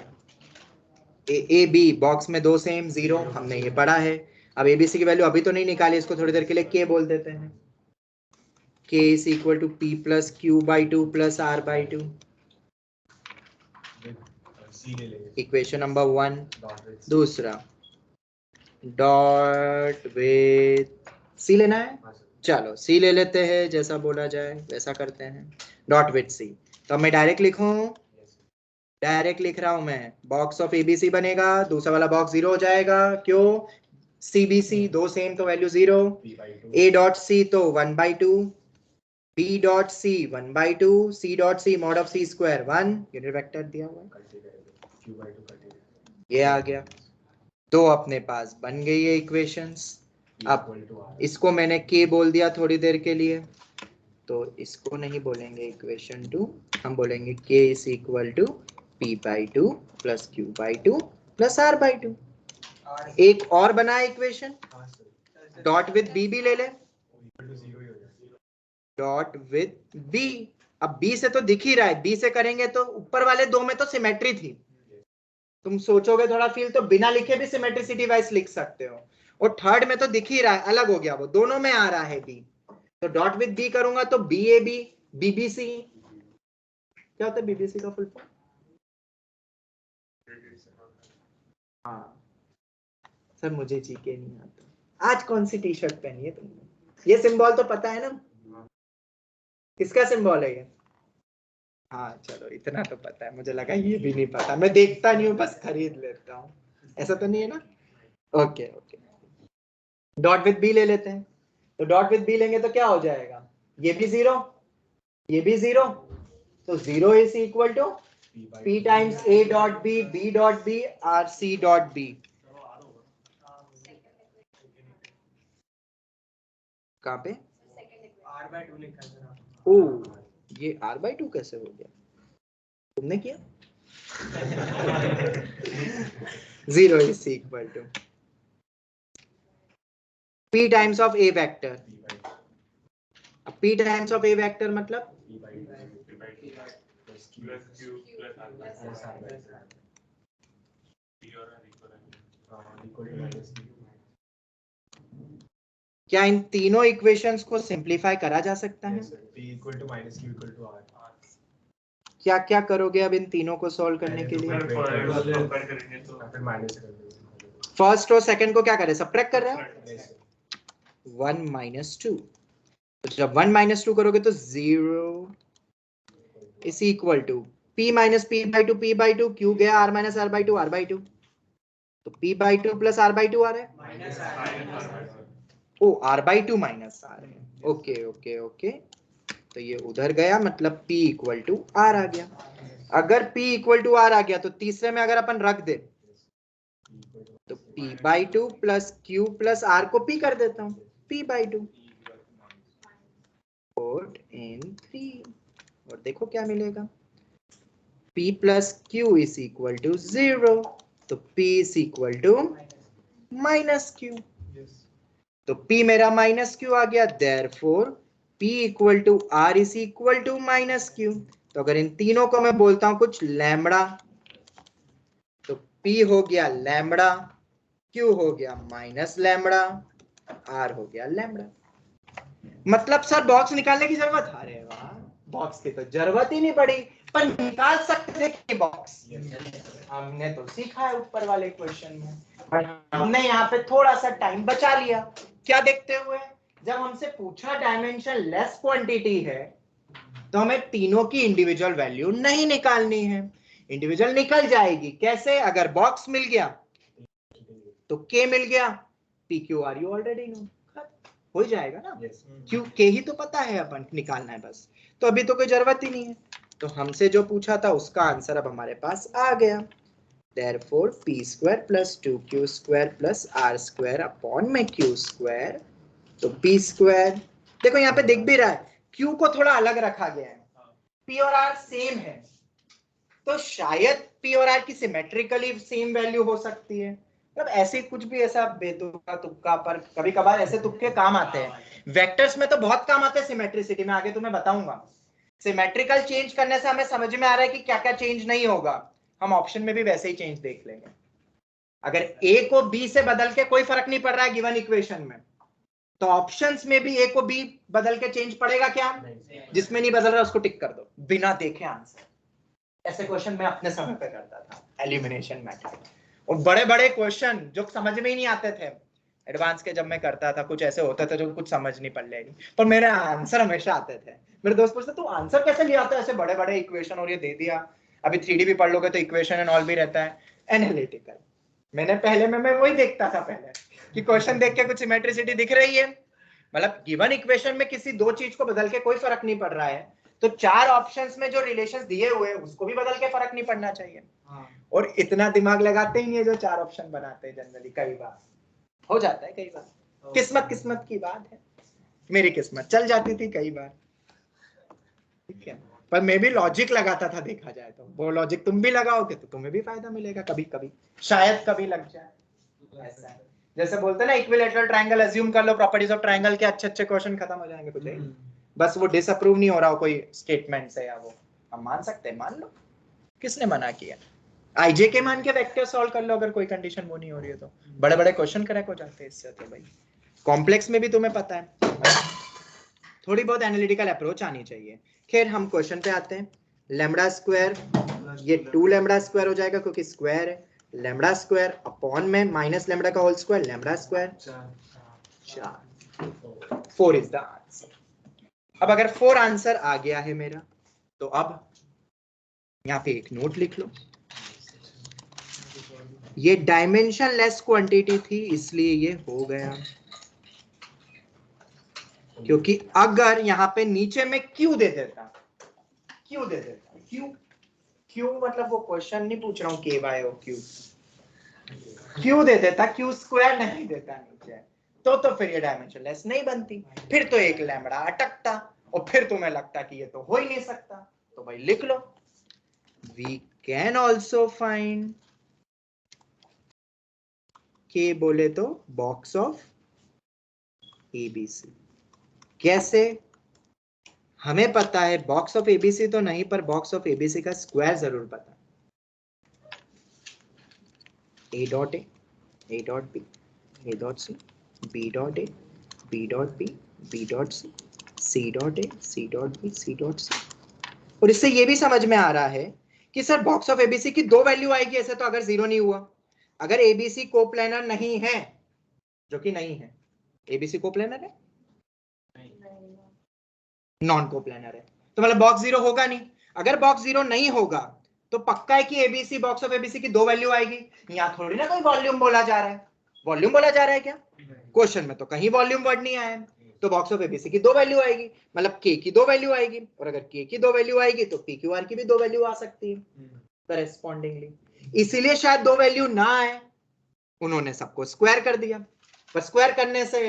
A B box में दो सेम 0, हमने ये पढ़ा है। अब एबीसी की वैल्यू अभी तो नहीं निकाली, इसको थोड़ी देर के लिए के बोल देते हैं। K is equal to P plus q/2 plus r/2। Equation number 1। दूसरा डॉट विद सी लेना है, चलो सी ले लेते हैं, जैसा बोला जाए वैसा करते हैं। डॉट विद सी, तो मैं डायरेक्ट लिखूं, डायरेक्ट लिख रहा हूं मैं। बॉक्स ऑफ एबीसी बनेगा, दूसरा वाला बॉक्स 0 हो जाएगा, क्यों? सीबीसी दो सेम तो वैल्यू 0। ए डॉट सी तो 1/2, B dot C 1/2, C dot C mod of C square 1, unit vector दिया हुआ है, ये आ गया। तो अपने पास बन गई है इक्वेशंस। अब इसको मैंने के बोल दिया थोड़ी देर के लिए, तो इसको नहीं बोलेंगे इक्वेशन 2, हम बोलेंगे K is equal to p/2 plus q/2 plus r/2। एक और बना इक्वेशन, डॉट विद b भी ले ले, डॉट विद b। अब b से तो दिख ही रहा है, b से करेंगे तो ऊपर वाले दो में तो सिमेट्री थी, तुम सोचोगे थोड़ा फील तो बिना लिखे भी सिमेट्रिसिटी वाइज लिख सकते हो, और थर्ड में तो दिख ही रहा है, अलग हो गया वो, दोनों में आ रहा है b, तो डॉट विद b करूंगा तो BAB BBC। क्या होता है BBC का फुल फॉर्म? हाँ सर मुझे जीके नहीं आता। आज कौन सी टी शर्ट पहनी है तुमने? ये सिंबल तो पता है ना, किसका सिंबल है ये? हाँ चलो इतना तो पता है, मुझे लगा ये भी नहीं पता, मैं देखता नहीं हूँ बस खरीद लेता हूँ, ऐसा तो नहीं है ना? Okay okay, dot with B ले लेते हैं, तो डॉट विद बी लेंगे तो क्या हो जाएगा? ये भी 0, ये भी 0, तो 0 is equal to p times a dot b, b dot b और c डॉट b। कहाँ पे? r/2 लिखा है। ओ ये r/2 कैसे हो गया? तुमने किया? 0 is equal to p times of a vector. अब p times of a vector मतलब क्या इन तीनों इक्वेशंस को सिंप्लीफाई करा जा सकता है? क्या क्या करोगे अब इन तीनों को सॉल्व करने के लिए? फर्स्ट और सेकंड को क्या करें? सबट्रैक्ट कर रहे हैं, 1 माइनस 2, तो जब 1 माइनस 2 करोगे तो 0 is equal to p minus p/2 p/2, Q गया r माइनस r/2 r/2, तो p/2 प्लस r/2 आ रहा है, ओ r/2 माइनस r है, ओके ओके ओके, तो ये उधर गया, मतलब p इक्वल टू r आ गया। अगर p इक्वल टू r आ गया तो तीसरे में अगर अपन रख दे तो p/2 plus q plus r को p कर देता हूं, p/2 पुट इन 3, और देखो क्या मिलेगा, p plus q is equal to 0, तो p is equal to minus q, तो p मेरा माइनस q आ गया, therefore p equal to r is equal to minus q। तो अगर इन तीनों को मैं बोलता हूं कुछ लैम्बडा, तो p हो गया लैम्बडा, q हो गया माइनस लैम्बडा, r हो गया लैम्बडा। मतलब सर बॉक्स निकालने की जरूरत? अरे वाह, बॉक्स की तो जरूरत ही नहीं पड़ी, पर निकाल सकते थे बॉक्स। हमने तो सीखा है ऊपर वाले क्वेश्चन में, पर हमने यहाँ पे थोड़ा सा टाइम बचा लिया। क्या देखते हुए, जब हमसे पूछा डायमेंशन लेस क्वांटिटी है तो हमें तीनों की इंडिविजुअल वैल्यू नहीं निकालनी है। इंडिविजुअल निकल जाएगी कैसे, अगर बॉक्स मिल गया तो के मिल गया, P Q R you already know, हो जाएगा ना। क्यू के ही तो पता है, अपन निकालना है बस, तो अभी तो कोई जरूरत ही नहीं है। तो हमसे जो पूछा था उसका आंसर अब हमारे पास आ गया। Therefore, p square plus 2q square plus r square upon में q square, तो p square, देखो यहाँ पे दिख भी रहा है q को थोड़ा अलग रखा गया है, p और r सेम है, तो शायद p और r की सिमेट्रिकली सेम वैल्यू हो सकती है। मतलब ऐसे कुछ भी ऐसा बेतुका तुक्का, पर कभी कभार ऐसे तुक्के काम आते हैं। वेक्टर्स में तो बहुत काम आते हैं सिमेट्रिसिटी में, आगे तुम्हें बताऊंगा। सिमेट्रिकल चेंज करने से हमें समझ में आ रहा है कि क्या क्या चेंज नहीं होगा, हम ऑप्शन में भी वैसे ही चेंज देख लेंगे। अगर a को b से बदल के कोई फर्क नहीं पड़ रहा है गिवन इक्वेशन में, तो ऑप्शंस में भी a को b बदल के चेंज पड़ेगा क्या? जिसमें नहीं बदल रहा उसको टिक कर दो, बिना देखे आंसर। ऐसे क्वेश्चन मैं अपने समय पे करता था एलिमिनेशन मेथड, और बड़े बड़े क्वेश्चन जो समझ में ही नहीं आते थे एडवांस के, जब मैं करता था कुछ ऐसे होते थे जो कुछ समझ नहीं पड़ रही, पर मेरे आंसर हमेशा आते थे। मेरे दोस्त पूछते तू आंसर कैसे ले आता है, ऐसे बड़े बड़े इक्वेशन और ये दे दिया, अभी 3D भी पढ़ लोगे तो इक्वेशन एंड ऑल भी रहता है। एनालिटिकल मैंने पहले मैं वही देखता था पहले कि क्वेश्चन देख के कुछ सिमेट्रिसिटी दिख रही है, मतलब गिवन इक्वेशन में किसी दो चीज को बदल के कोई फर्क नहीं पड़ रहा है, तो चार ऑप्शंस में जो रिलेशंस दिए हुए हैं उसको भी बदल के फर्क नहीं पड़ना चाहिए। और इतना दिमाग लगाते ही नहीं है जो चार ऑप्शन बनाते हैं जनरली, कई बार हो जाता है, कई बार किस्मत की बात है। मेरी किस्मत चल जाती थी कई बार, ठीक है, पर मैं भी लॉजिक लगाता था, देखा जाए तो वो लॉजिक तुम भी लगाओगे तो तुम्हें भी फायदा मिलेगा, कभी कभी शायद कभी लग जाए। ऐसा है जैसे बोलते हैं ना इक्विलैटरल ट्रायंगल अज्यूम कर लो, प्रॉपर्टीज ऑफ ट्रायंगल के अच्छे अच्छे क्वेश्चन खत्म हो जाएंगे कुछ, बस वो डिसअप्रूव नहीं हो रहा हो कोई स्टेटमेंट से, या वो हम मान सकते हैं, मान लो, किसने मना किया। आईजे के मान के वेक्टर सॉल्व कर लो अगर कोई कंडीशन वो नहीं हो रही है तो, बड़े बड़े क्वेश्चन करेक्ट हो जाते हैं इससे। तो भाई कॉम्प्लेक्स में भी तुम्हें पता है थोड़ी बहुत एनालिटिकल अप्रोच आनी चाहिए। खैर हम क्वेश्चन पे आते हैं। लैम्बडा स्क्वायर, ये 2 लैम्बडा स्क्वायर हो जाएगा क्योंकि स्क्वायर है, लैम्बडा स्क्वायर अपॉन में माइनस लैम्बडा का whole square, lambda square 4 is the answer. अब अगर 4 आंसर आ गया है मेरा, तो अब यहाँ पे एक नोट लिख लो, ये डायमेंशन लेस क्वांटिटी थी इसलिए ये हो गया, क्योंकि अगर यहाँ पे नीचे में क्यू दे देता, क्यू मतलब वो क्वेश्चन नहीं पूछ रहा हूँ के वाई और क्यू दे देता, क्यू स्क्वायर नहीं देता नीचे, तो फिर ये डायमेंशन लेस नहीं बनती, फिर तो एक लैम्बडा अटकता, और फिर तुम्हें लगता कि ये तो हो ही नहीं सकता। तो भाई लिख लो, वी कैन ऑल्सो फाइंड के बोले तो बॉक्स ऑफ एबीसी। कैसे? हमें पता है बॉक्स ऑफ एबीसी तो नहीं, पर बॉक्स ऑफ एबीसी का स्क्वायर जरूर पता है। A dot A dot B, A dot C, B dot A, B dot B, B dot C dot A, C dot B, C dot C. और इससे ये भी समझ में आ रहा है कि सर बॉक्स ऑफ एबीसी की 2 वैल्यू आएगी ऐसे तो, अगर 0 नहीं हुआ, अगर एबीसी कोप्लेनर नहीं है, जो कि नहीं है, एबीसी कोप्लेनर है, नॉन कोप्लेनर है, तो मतलब बॉक्स 0 होगा नहीं। अगर बॉक्स 0 नहीं होगा तो पक्का है कि एबीसी बॉक्स ऑफ एबीसी की 2 वैल्यू आएगी। यहाँ थोड़ी ना कोई वॉल्यूम बोला जा रहा है, वॉल्यूम बोला जा रहा है क्या क्वेश्चन में? तो कहीं वॉल्यूम वर्ड नहीं आया है, तो बॉक्स ऑफ एबीसी की 2 वैल्यू आएगी, मतलब के की 2 वैल्यू आएगी, और अगर के की 2 वैल्यू आएगी तो पी क्यू आर की भी 2 वैल्यू आ सकती है करेस्पॉन्डिंगली। इसीलिए शायद 2 वैल्यू ना आए, उन्होंने सबको स्क्वायर कर दिया, पर स्क्वायर करने से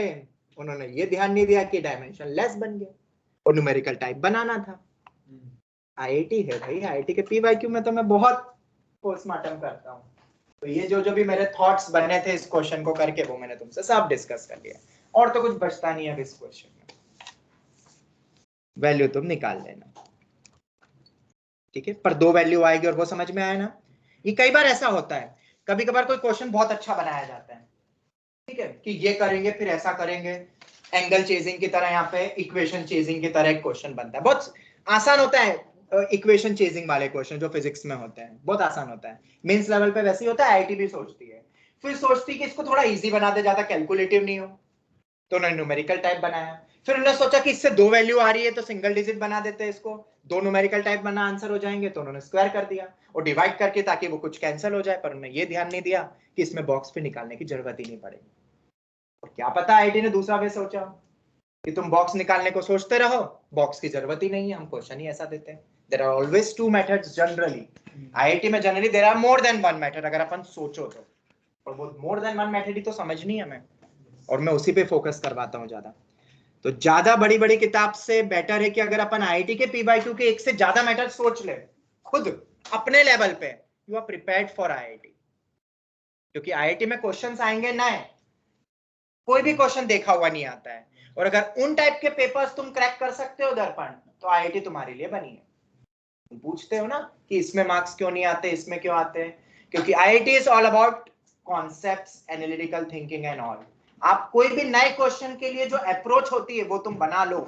उन्होंने ये ध्यान नहीं दिया कि डायमेंशन लेस बन गया, और न्यूमेरिकल टाइप बनाना था। आईआईटी है भाई, आईआईटी के पीवाईक्यू में तो मैं बहुत पोस्टमार्टम करता हूँ, तो ये जो भी मेरे थॉट्स बने थे इस क्वेश्चन को करके वो मैंने तुमसे सब डिस्कस कर लिया, और तो कुछ बचता नहीं है इस क्वेश्चन में। वैल्यू तुम निकाल लेना, ठीक है, पर 2 वैल्यू आएगी और वो समझ में आया ना। ये कई बार ऐसा होता है, कभी कभार कोई क्वेश्चन बहुत अच्छा बनाया जाता है, ठीक है, कि ये करेंगे फिर ऐसा करेंगे, एंगल चेजिंग की तरह, यहाँ पे इक्वेशन चेजिंग की तरह एक क्वेश्चन बनता है, बहुत आसान होता है, इक्वेशन चेजिंग वाले क्वेश्चन जो फिजिक्स में होते हैं, बहुत आसान होता है। मेंस लेवल पे वैसे ही होता है, आईआईटी भी सोचती है, फिर सोचती है कि इसको थोड़ा इजी बना दे, ज्यादा कैलकुलेटिव नहीं हो, तो उन्होंने न्यूमेरिकल टाइप बनाया। फिर उन्होंने सोचा कि इससे 2 वैल्यू आ रही है तो सिंगल डिजिट बना देते हैं इसको, 2 न्यूमेरिकल टाइप बना आंसर हो जाएंगे, तो उन्होंने स्क्वायर कर दिया और डिवाइड करके, ताकि वो कुछ कैंसिल हो जाए। पर उन्होंने ये ध्यान नहीं दिया कि इसमें बॉक्स पे निकालने की जरूरत ही नहीं पड़ेगी। और क्या पता आईआईटी ने दूसरा वे सोचा कि तुम बॉक्स निकालने को सोचते रहो, बॉक्स की जरूरत ही नहीं है, हम क्वेश्चन ही ऐसा देते हैं। There are always 2 methods generally. IIT में generally there are more than 1 method, अगर अपन सोचो तो। और वो मोर देन 1 मेथड ही तो समझनी है हमें, और मैं उसी पे फोकस करवाता हूँ ज्यादा। तो ज्यादा बड़ी बड़ी किताब से बेटर है कि अगर अपन आईआईटी के P/Q के एक से ज्यादा मेथड सोच ले खुद अपने लेवल पे, you are prepared for IIT. क्योंकि आईआईटी में क्वेश्चंस आएंगे नए, कोई भी क्वेश्चन देखा हुआ नहीं आता है, और अगर उन टाइप के पेपर्स तुम क्रैक कर सकते हो दर्पण, तो आईआईटी तुम्हारे लिए बनी है। तुम पूछते हो ना कि इसमें मार्क्स क्यों नहीं आते, इसमें क्यों आते हैं, क्योंकि IIT is all about concepts, analytical thinking and all. आप कोई भी नए क्वेश्चन के लिए जो अप्रोच होती है वो तुम बना लो,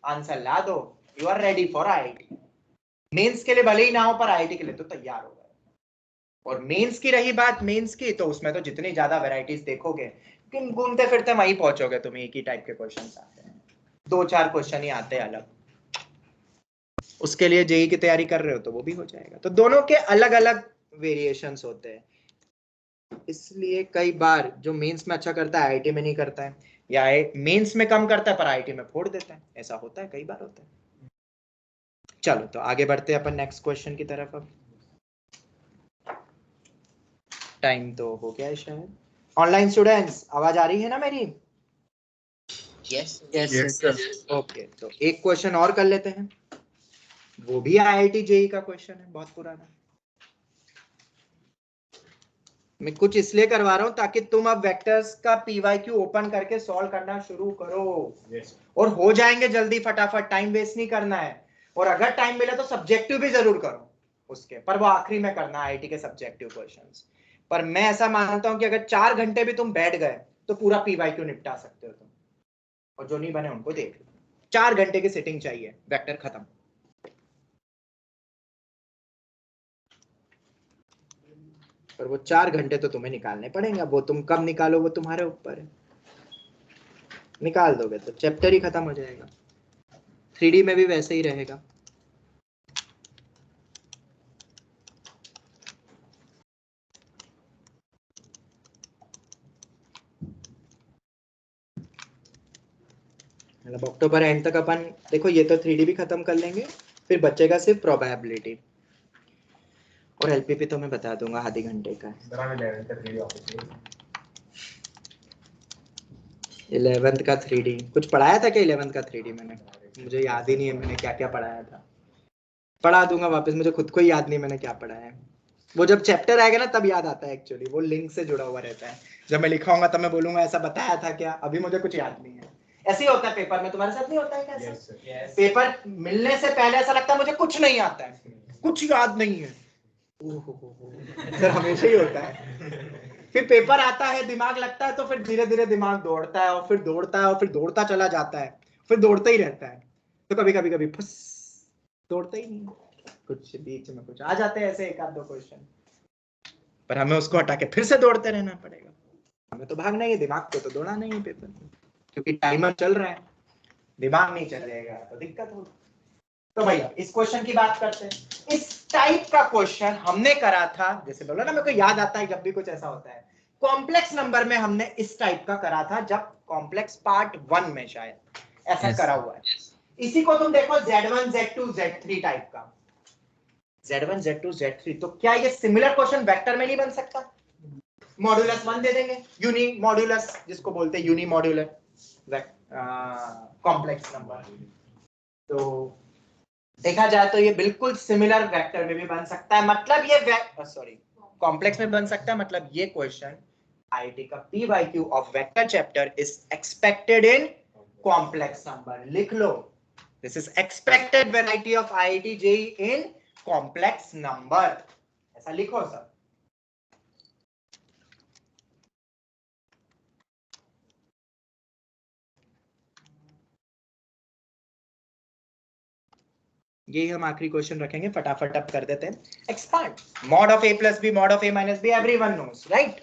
आंसर ला दो, you are ready for IIT. Mains के लिए भले ही ना हो, पर आईआईटी के लिए तो तैयार हो गए। और मेंस की रही बात, मेंस की, तो उसमें तो जितनी ज्यादा वैरायटीज देखोगे, घूमते फिरते वहीं पहुंचोगे तुम, एक ही टाइप के क्वेश्चन आते हैं, 2-4 क्वेश्चन ही आते हैं अलग। उसके लिए जेईई की तैयारी कर रहे हो तो वो भी हो जाएगा। तो दोनों के अलग अलग वेरिएशंस होते हैं, इसलिए कई बार जो मेंस में अच्छा करता है आईआईटी में नहीं करता है, या मेंस में कम करता है पर आईआईटी में फोड़ देता है, ऐसा होता है, कई बार होता है। चलो तो आगे बढ़ते हैं अपन नेक्स्ट क्वेश्चन की तरफ। अब टाइम तो हो गया है शायद। ऑनलाइन स्टूडेंट्स, आवाज आ रही है ना मेरी? Yes. Yes, sir. ओके, तो एक क्वेश्चन और कर लेते हैं, वो भी आईआईटी जेईई का क्वेश्चन है, बहुत पुराना। मैं कुछ इसलिए करवा रहा हूं ताकि तुम अब वेक्टर्स का पीवाईक्यू ओपन करके सॉल्व करना शुरू करो। Yes. और हो जाएंगे जल्दी फटाफट, टाइम वेस्ट नहीं करना है। और अगर टाइम मिला तो सब्जेक्टिव भी जरूर करो उसके, पर वो आखिरी में करना आईआईटी के सब्जेक्टिव क्वेश्चंस। पर मैं ऐसा मानता हूं कि अगर 4 घंटे भी तुम बैठ गए तो पूरा पीवाईक्यू निपटा सकते हो तुम, और जो नहीं बने उनको देख लो। 4 घंटे की सिटिंग चाहिए, वेक्टर खत्म। पर वो 4 घंटे तो तुम्हें निकालने पड़ेंगे, वो तुम कब निकालो वो तुम्हारे ऊपर है। निकाल दोगे तो चैप्टर ही खत्म हो जाएगा। 3D में भी वैसे ही रहेगा। मतलब अक्टूबर एंड तक अपन देखो, ये तो 3D भी खत्म कर लेंगे, फिर बचेगा सिर्फ प्रोबेबिलिटी। और एलपीपी तो मैं बता दूंगा, आधे घंटे का है। 11th का 3D कुछ पढ़ाया था क्या? 11th का 3D मैंने, मुझे याद ही नहीं है मैंने क्या क्या पढ़ाया था। पढ़ा दूंगा वापस, मुझे खुद को ही याद नहीं मैंने क्या पढ़ाया है। वो जब चैप्टर आएगा ना तब याद आता है, एक्चुअली वो लिंक से जुड़ा हुआ रहता है। जब मैं लिखाऊंगा तब मैं बोलूंगा ऐसा बताया था क्या, अभी मुझे कुछ याद नहीं है। ऐसे ही होता है पेपर में, तुम्हारे साथ नहीं होता है क्या ऐसा? Yes, sir. Yes. पेपर मिलने से पहले ऐसा लगता है मुझे कुछ नहीं आता है, कुछ याद नहीं है। सर हमेशा ही होता है। फिर पेपर आता है, दिमाग लगता है, तो फिर धीरे धीरे दिमाग दौड़ता है, और फिर दौड़ता है, और फिर दौड़ता चला जाता है, फिर दौड़ता ही रहता है। तो कभी कभी कभी फुस, दौड़ता ही नहीं, कुछ बीच में कुछ आ जाते हैं ऐसे 1-2 क्वेश्चन, पर हमें उसको हटा के फिर से दौड़ते रहना पड़ेगा। हमें तो भागना ही है, दिमाग को तो दौड़ाना ही है पेपर में, क्योंकि टाइमर चल रहा है। दिमाग नहीं चलेगा तो दिक्कत होगी। तो भैया इस क्वेश्चन की बात करते हैं। इस टाइप का क्वेश्चन हमने करा था, जैसे बोला ना मेरे को याद आता है जब भी कुछ ऐसा होता है, कॉम्प्लेक्स नंबर में हमने इस टाइप का करा था, जब कॉम्प्लेक्स पार्ट 1 में शायद ऐसा Yes. करा हुआ है। इसी को तुम देखो Z1 Z2 Z3 टाइप का, Z1 Z2 Z3। तो क्या ये सिमिलर क्वेश्चन वेक्टर में नहीं बन सकता? मॉड्यूलस 1 दे देंगे, यूनी मॉड्यूलस जिसको बोलते हैं, यूनी मॉड्यूलर कॉम्प्लेक्स नंबर। तो देखा जाए तो ये बिल्कुल सिमिलर वेक्टर में भी बन सकता है, मतलब ये सॉरी कॉम्प्लेक्स में बन सकता है, मतलब ये क्वेश्चन आईआईटी का PYQ of vector chapter is expected in complex number. लिख लो, this is expected variety of IIT JEE in complex number, ऐसा लिखो सर। यही हम आखिरी क्वेश्चन रखेंगे, फटाफट अब कर देते हैं। Expand mod of a plus B mod of a minus B, everyone knows right.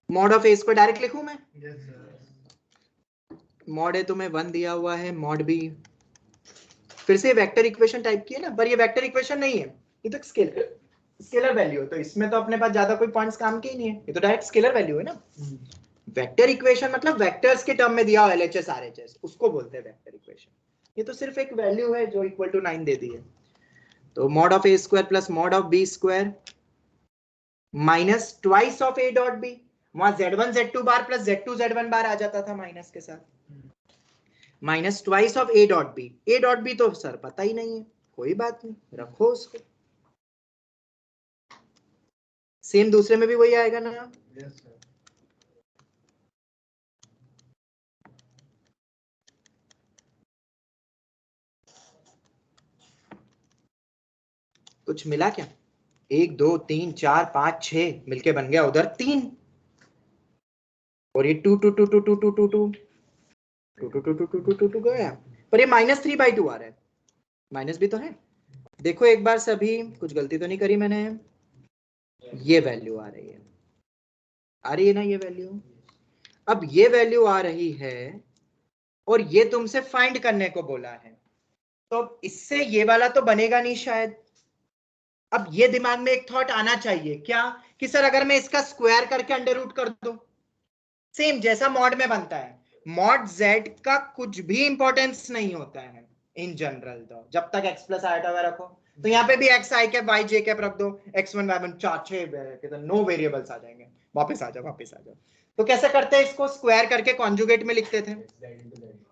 Mod of a square direct लिखूं मैं? मॉड a तो मैं 1 दिया हुआ है, मॉड b फिर से वेक्टर इक्वेशन टाइप की है ना, पर ये वेक्टर इक्वेशन नहीं है, ये तो स्केलर वैल्यू है, तो इसमें तो अपने पास ज्यादा कोई पॉइंट्स काम के ही नहीं है, ये तो डायरेक्ट स्केलर वैल्यू है ना। वेक्टर इक्वेशन मतलब वेक्टर्स के टर्म में दिया हो LHS RHS, उसको बोलते हैं वेक्टर इक्वेशन। ये तो सिर्फ एक वैल्यू है जो इक्वल टू 9 दे दी है। तो mod of a square plus mod of b square minus twice of a dot b, वहां z1 z2 बार प्लस z2 z1 बार आ जाता था माइनस के साथ, minus twice of a dot b। a dot b तो sir पता ही नहीं है, कोई बात नहीं, रखो उसको, सेम दूसरे में भी वही आएगा ना। Yes, sir. कुछ मिला क्या? 1 2 3 4 5 6 मिलके बन गया उधर 3, और ये 2 2 2 2 2 2 2 2 2 2 2 2 2 2 गया, पर ये -3/2 आ रहा है, माइनस भी तो है। देखो एक बार सभी, कुछ गलती तो नहीं करी मैंने, ये वैल्यू आ रही है ना ये वैल्यू। अब ये वैल्यू आ रही है और ये तुमसे फाइंड करने को बोला है, तो इससे ये वाला तो बनेगा नहीं शायद। अब ये दिमाग में एक थॉट आना चाहिए क्या, कि सर अगर मैं इसका स्क्वायर करके अंडर रूट कर दूं, सेम जैसा मॉड में बनता है, मॉड z का कुछ भी इंपॉर्टेंस नहीं होता है इन जनरल, तो जब तक x प्लस आइटा हुआ रखो, तो यहाँ पे भी x i cap y j cap रख दो, x1 y1 4 6 तो 9 वेरिएबल्स आ जाएंगे। वापस आ जाओ। तो कैसे करते हैं इसको, स्क्वायर करके कॉन्जुगेट में लिखते थे,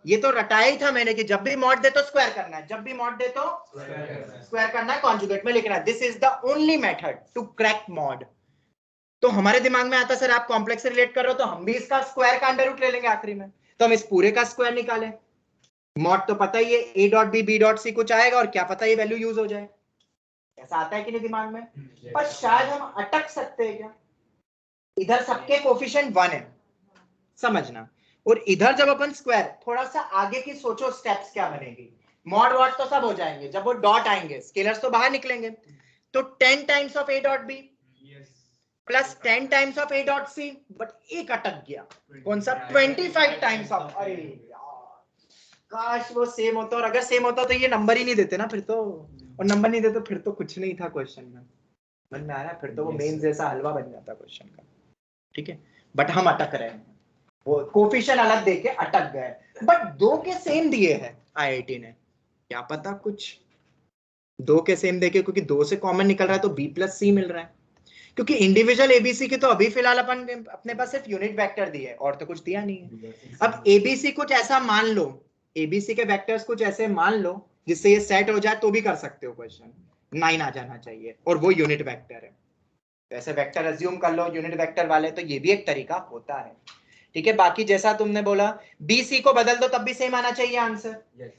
ये तो रटाया ही था मैंने कि जब भी मॉड दे तो स्क्वायर करना है, जब भी मॉड दे तो स्क्वायर करना है, कॉन्जुगेट में लिखना है। This is the only method to crack mod. तो हमारे दिमाग में आता सर आप कॉम्प्लेक्स से रिलेट कर रहे हो, तो हम भी इसका स्क्वायर का अंडर रूट ले लेंगे आखिरी में, तो हम इस पूरे का स्क्वायर निकालें। मॉड तो पता ही है, a dot B B dot C कुछ आएगा, और क्या पता ये वैल्यू यूज हो जाए, ऐसा आता है कि नहीं दिमाग में। पर शायद हम अटक सकते हैं क्या, इधर सबके कोफिशिएंट 1 है समझना, और इधर जब अपन स्क्वायर, थोड़ा सा आगे की सोचो स्टेप्स क्या बनेगी। मॉड वॉट तो सब हो जाएंगे, जब वो डॉट आएंगे स्केलर्स तो बाहर निकलेंगे, तो 10 times of a dot b plus 10 times of a dot c, but एक अटक गया, कौन सा, 25 टाइम्स ऑफ, अरे यार काश वो सेम होता, और अगर सेम होता तो ये नंबर ही नहीं देते ना फिर तो, और नंबर नहीं देते फिर तो कुछ नहीं था क्वेश्चन में, मन में आ रहा है, फिर तो वो मेन जैसा हलवा बन जाता क्वेश्चन का, ठीक है। बट हम अटक रहे हैं, वो कोफिशिएंट अलग देके अटक गए, बट 2 के सेम दिए हैं आईआईटी ने, क्या पता कुछ 2 के सेम देके, क्योंकि 2 से कॉमन निकल रहा है तो b प्लस सी मिल रहा है, क्योंकि इंडिविजुअल एबीसी के तो अभी फिलहाल अपन अपने पास सिर्फ यूनिट वेक्टर दिए है, और तो कुछ दिया नहीं है। अब एबीसी कुछ ऐसा मान लो, एबीसी के वेक्टर्स कुछ ऐसे मान लो जिससे ये सेट हो जाए, तो भी कर सकते हो क्वेश्चन, 9 आ जाना चाहिए, और वो यूनिट वेक्टर है, तो ऐसे वेक्टर अज्यूम कर लो यूनिट वेक्टर वाले, तो ये भी एक तरीका होता है, ठीक है। बाकी जैसा तुमने बोला बी सी को बदल दो तब भी सेम आना चाहिए आंसर,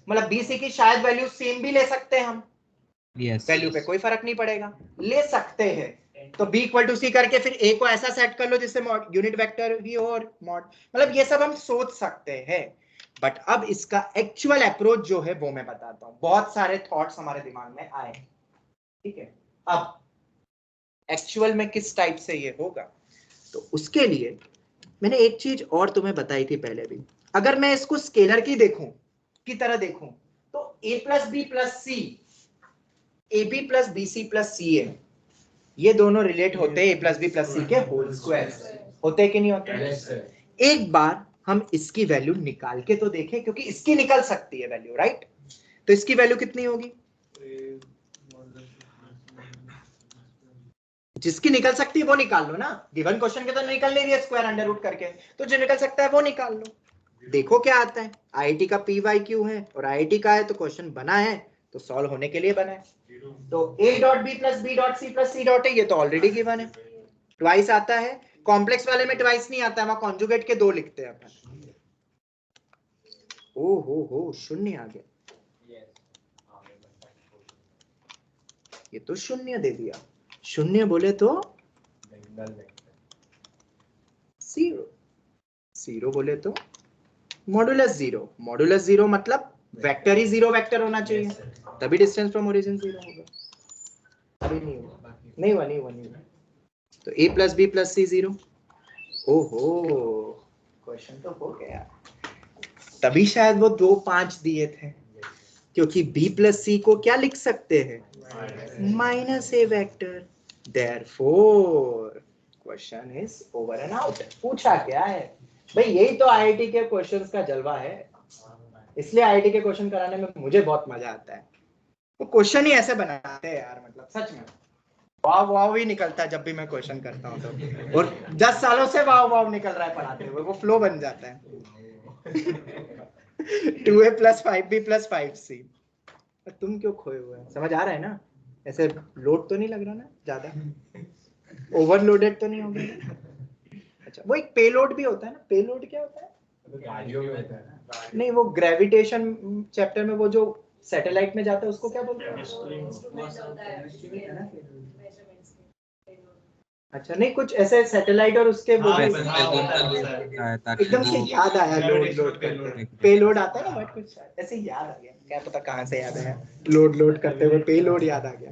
मतलब बी सी की शायद वैल्यू सेम भी ले सकते हैं हम, वैल्यू पे कोई फर्क नहीं पड़ेगा, ले सकते हैं। तो b इक्वल टू सी करके फिर a को ऐसा सेट कर लो जिससे यूनिट वेक्टर भी हो और मॉड, मतलब ये सब हम सोच सकते हैं। बट अब इसका एक्चुअल अप्रोच जो है वो मैं बताता हूं, बहुत सारे थॉट्स हमारे दिमाग में आए, ठीक है। अब एक्चुअल में किस टाइप से ये होगा, तो उसके लिए मैंने एक चीज और तुम्हें बताई थी पहले भी, अगर मैं इसको स्केलर की तरह देखूं, तो a plus B plus C, A B plus B C plus C A, ये दोनों रिलेट होते हैं a plus B plus C के होल स्क्वायर, होते हैं कि नहीं होते? एक बार हम इसकी वैल्यू निकाल के तो देखें, क्योंकि इसकी निकल सकती है वैल्यू, राइट। तो इसकी वैल्यू कितनी होगी, जिसकी निकल सकती है वो निकाल लो ना, गिवन क्वेश्चन के तो निकल नहीं रही है स्क्वायर अंडर रूट करके, तो जो निकल सकता है वो निकाल लो, देखो क्या आता है। आईआईटी का PYQ है और आईआईटी का है, तो क्वेश्चन बना है तो सॉल्व होने के लिए बना है। तो a dot B plus B dot C plus C dot है, ये तो ऑलरेडी गिवन है, ट्वाइस आता है, कॉम्प्लेक्स वाले में ट्वाइस नहीं आता है, वहां कॉन्जुगेट के 2 लिखते हैं अपन। ओ हो शून्य आ गया, ये तो शून्य दे दिया, शून्य बोले तो 0, 0 बोले तो मॉडुलस 0, मॉडुलस 0 मतलब वेक्टर ही जीरो वेक्टर होना चाहिए, तभी डिस्टेंस फ्रॉम ओरिजिन जीरो होगा। अभी नहीं हुआ, नहीं हुआ। तो a plus B plus C zero. ओहो, क्वेश्चन तो हो गया। तभी शायद वो 2 5 दिए थे, क्योंकि b प्लस सी को क्या लिख सकते हैं, minus A vector. Therefore question is over and out. पूछा क्या है भाई, यही तो आईआईटी के क्वेश्चंस का जलवा है, इसलिए आईआईटी के क्वेश्चन कराने में मुझे बहुत मजा आता है। वो क्वेश्चन ही ऐसे बनाते हैं यार, मतलब सच में वाव वाव ही निकलता है जब भी मैं क्वेश्चन करता हूँ तो, और 10 सालों से वाव वाव निकल रहा है पढ़ाते हुए, वो फ्लो बन जाता है। 2a plus 5b plus 5c। तुम क्यों खोए हुए हैं, समझ आ रहा है ना? ऐसे लोड तो नहीं लग रहा ना ज्यादा, ओवरलोडेड तो नहीं हो गया? अच्छा, वो एक पेलोड भी होता है ना, पेलोड क्या होता है? गाड़ियों में होता है ना। नहीं, वो ग्रेविटेशन चैप्टर में वो जो सैटेलाइट में जाता है उसको क्या बोलते हैं? अच्छा, नहीं कुछ ऐसे सैटेलाइट और उसके वो भी एकदम से याद आया, लोड करते पेलोड आता है ना, बट कुछ ऐसे याद आ गया, क्या पता कहाँ से याद आया, लोड करते हुए पेलोड याद आ गया।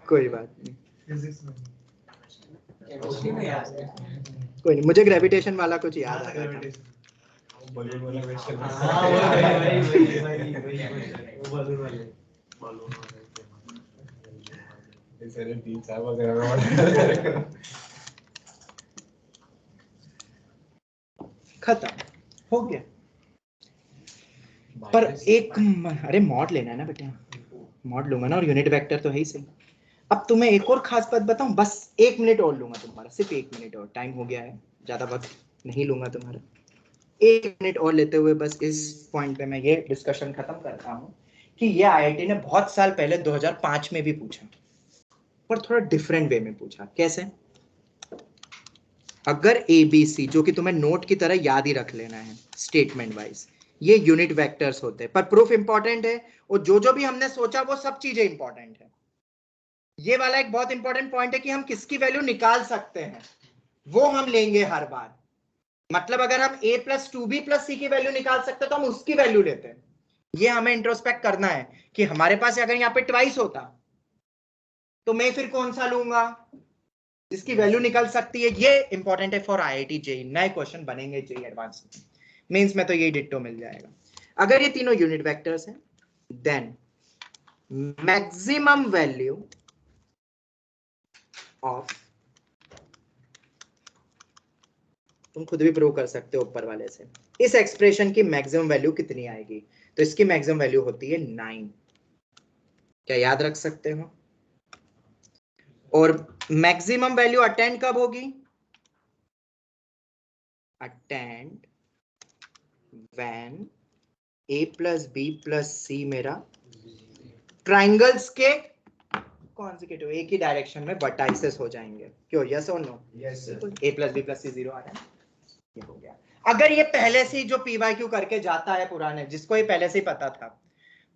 कोई बात नहीं, कोई नहीं, मुझे ग्रेविटेशन वाला कुछ याद आ रहा था। खत्म हो गया। पर एक अरे मॉड लेना है ना बेटा, मॉड लूंगा ना, और यूनिट वेक्टर तो है ही सही। अब तुम्हें एक और खास बात बताऊं, बस 1 मिनट और लूंगा तुम्हारा, सिर्फ 1 मिनट और, टाइम हो गया है, ज्यादा वक्त नहीं लूंगा तुम्हारा। 1 मिनट और लेते हुए बस इस पॉइंट पे मैं ये डिस्कशन खत्म करता हूं कि ये आईआईटी ने बहुत साल पहले 2005 में भी पूछा, पर थोड़ा डिफरेंट वे में पूछा। कैसे? अगर ABC, जो कि तुम्हें नोट की तरह याद ही रख लेना है स्टेटमेंट वाइज, ये यूनिट वेक्टर्स होते हैं, पर प्रूफ इंपॉर्टेंट है, और जो भी हमने सोचा वो सब चीजें इंपॉर्टेंट है। ये वाला एक बहुत इंपॉर्टेंट पॉइंट है कि हम किसकी वैल्यू निकाल सकते हैं, वो हम लेंगे हर बार। मतलब अगर हम a प्लस 2b प्लस सी की वैल्यू निकाल सकते हैं तो हम उसकी वैल्यू लेते हैं। ये हमें इंट्रोस्पेक्ट करना है कि हमारे पास अगर यहाँ पे ट्वाइस होता तो मैं फिर कौन सा लूंगा जिसकी वैल्यू निकल सकती है। ये इंपॉर्टेंट है फॉर आईआईटी जेईई, नए क्वेश्चन बनेंगे जेईई एडवांस मेंस में तो यही डिट्टो मिल जाएगा। अगर ये तीनों यूनिट वेक्टर्स हैं, देन मैक्सिमम वैल्यू ऑफ, तुम खुद भी प्रूव कर सकते हो ऊपर वाले से, इस एक्सप्रेशन की मैक्सिमम वैल्यू कितनी आएगी? तो इसकी मैक्सिमम वैल्यू होती है 9। क्या याद रख सकते हो? और मैक्सिमम वैल्यू अटेंड कब होगी? Attend when a plus B plus C मेरा ट्राइंगल्स के कॉन्सेक्यूटिव एक ही डायरेक्शन में वर्टाइसेस हो जाएंगे। क्यों, यस और no? Yes sir. a plus B plus C 0 आ रहा है, ये हो गया। अगर ये पहले से ही जो PYQ करके जाता है पुराने, जिसको ये पहले से ही पता था,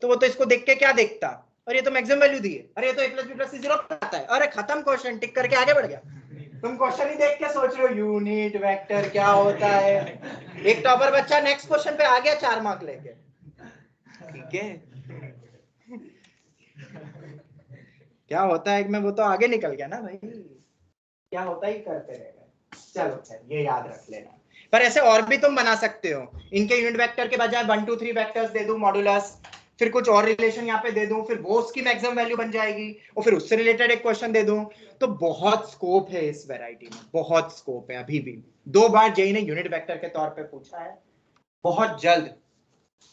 तो वो तो इसको देख के क्या देखता, और ये तो मैक्सिमम वैल्यू दी है, अरे ये तो a plus B plus C 0 आता है, अरे खत्म, क्वेश्चन टिक करके आगे बढ़ गया। तुम क्वेश्चन ही देख के सोच रहे हो यूनिट वेक्टर क्या होता है। एक टॉपर बच्चा नेक्स्ट क्वेश्चन पे आ गया 4 मार्क लेके, ठीक है। क्या होता है मैं वो तो आगे निकल गया ना भाई, क्या होता ही करते रहेगा। चलो खैर, ये याद रख लेना। पर ऐसे और भी तुम बना सकते हो, इनके यूनिट वेक्टर के बजाय 1 2 3 वेक्टर्स दे दूं मॉड्यूलस, फिर कुछ और रिलेशन यहाँ पे दे दूं, फिर वो उसकी मैक्सिमम वैल्यू बन जाएगी, और फिर उससे रिलेटेड एक क्वेश्चन दे दूं। तो बहुत स्कोप है इस वैरायटी में, बहुत स्कोप है। अभी भी 2 बार जेईई ने यूनिट वेक्टर के तौर पे पूछा है। बहुत जल्द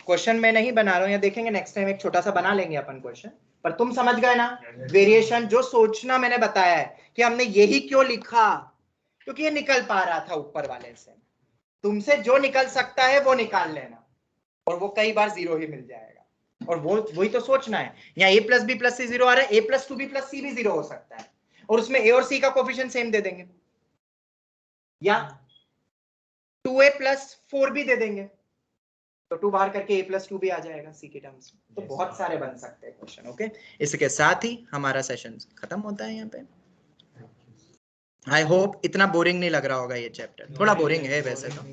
क्वेश्चन मैं नहीं बना रहा हूँ, या देखेंगे नेक्स्ट टाइम एक छोटा सा बना लेंगे अपन क्वेश्चन, पर तुम समझ गए ना वेरिएशन। जो सोचना मैंने बताया है कि हमने यही क्यों लिखा, क्योंकि ये निकल पा रहा था ऊपर वाले से। तुमसे जो निकल सकता है वो निकाल लेना, और वो कई बार 0 ही मिल जाएगा। और वो वही तो सोचना है, यहाँ a plus B plus C 0 आ रहा है, a प्लस 2b प्लस सी भी 0 हो सकता है, और उसमें a और c का कोफिशिएंट सेम दे देंगे, या 2a प्लस 4b दे देंगे, तो 2 बाहर करके a प्लस 2 भी आ जाएगा c के टर्म्स में। तो बहुत सारे बन सकते हैं क्वेश्चन। ओके, इसके साथ ही हमारा सेशन खत्म होता है यहाँ पे। आई होप इतना बोरिंग नहीं लग रहा होगा ये चैप्टर, थोड़ा बोरिंग है वैसे तो,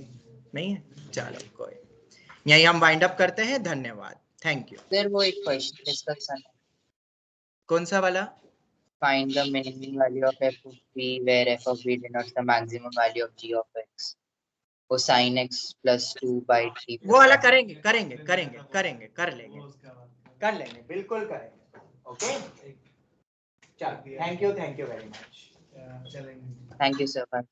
नहीं है, चलो कोई यही हम वाइंड अप करते हैं। धन्यवाद, थैंक यू। Sir, वो एक क्वेश्चन डिस्कस करना। कौन सा वाला? Find the minimum value of f of b where f of b denotes the maximum value of g of x. वो sin x plus 2 by 3 वो वाला करेंगे करेंगे करेंगे करेंगे कर लेंगे बिल्कुल करेंगे। ओके चलो, thank you very much. Thank you, sir. Bye.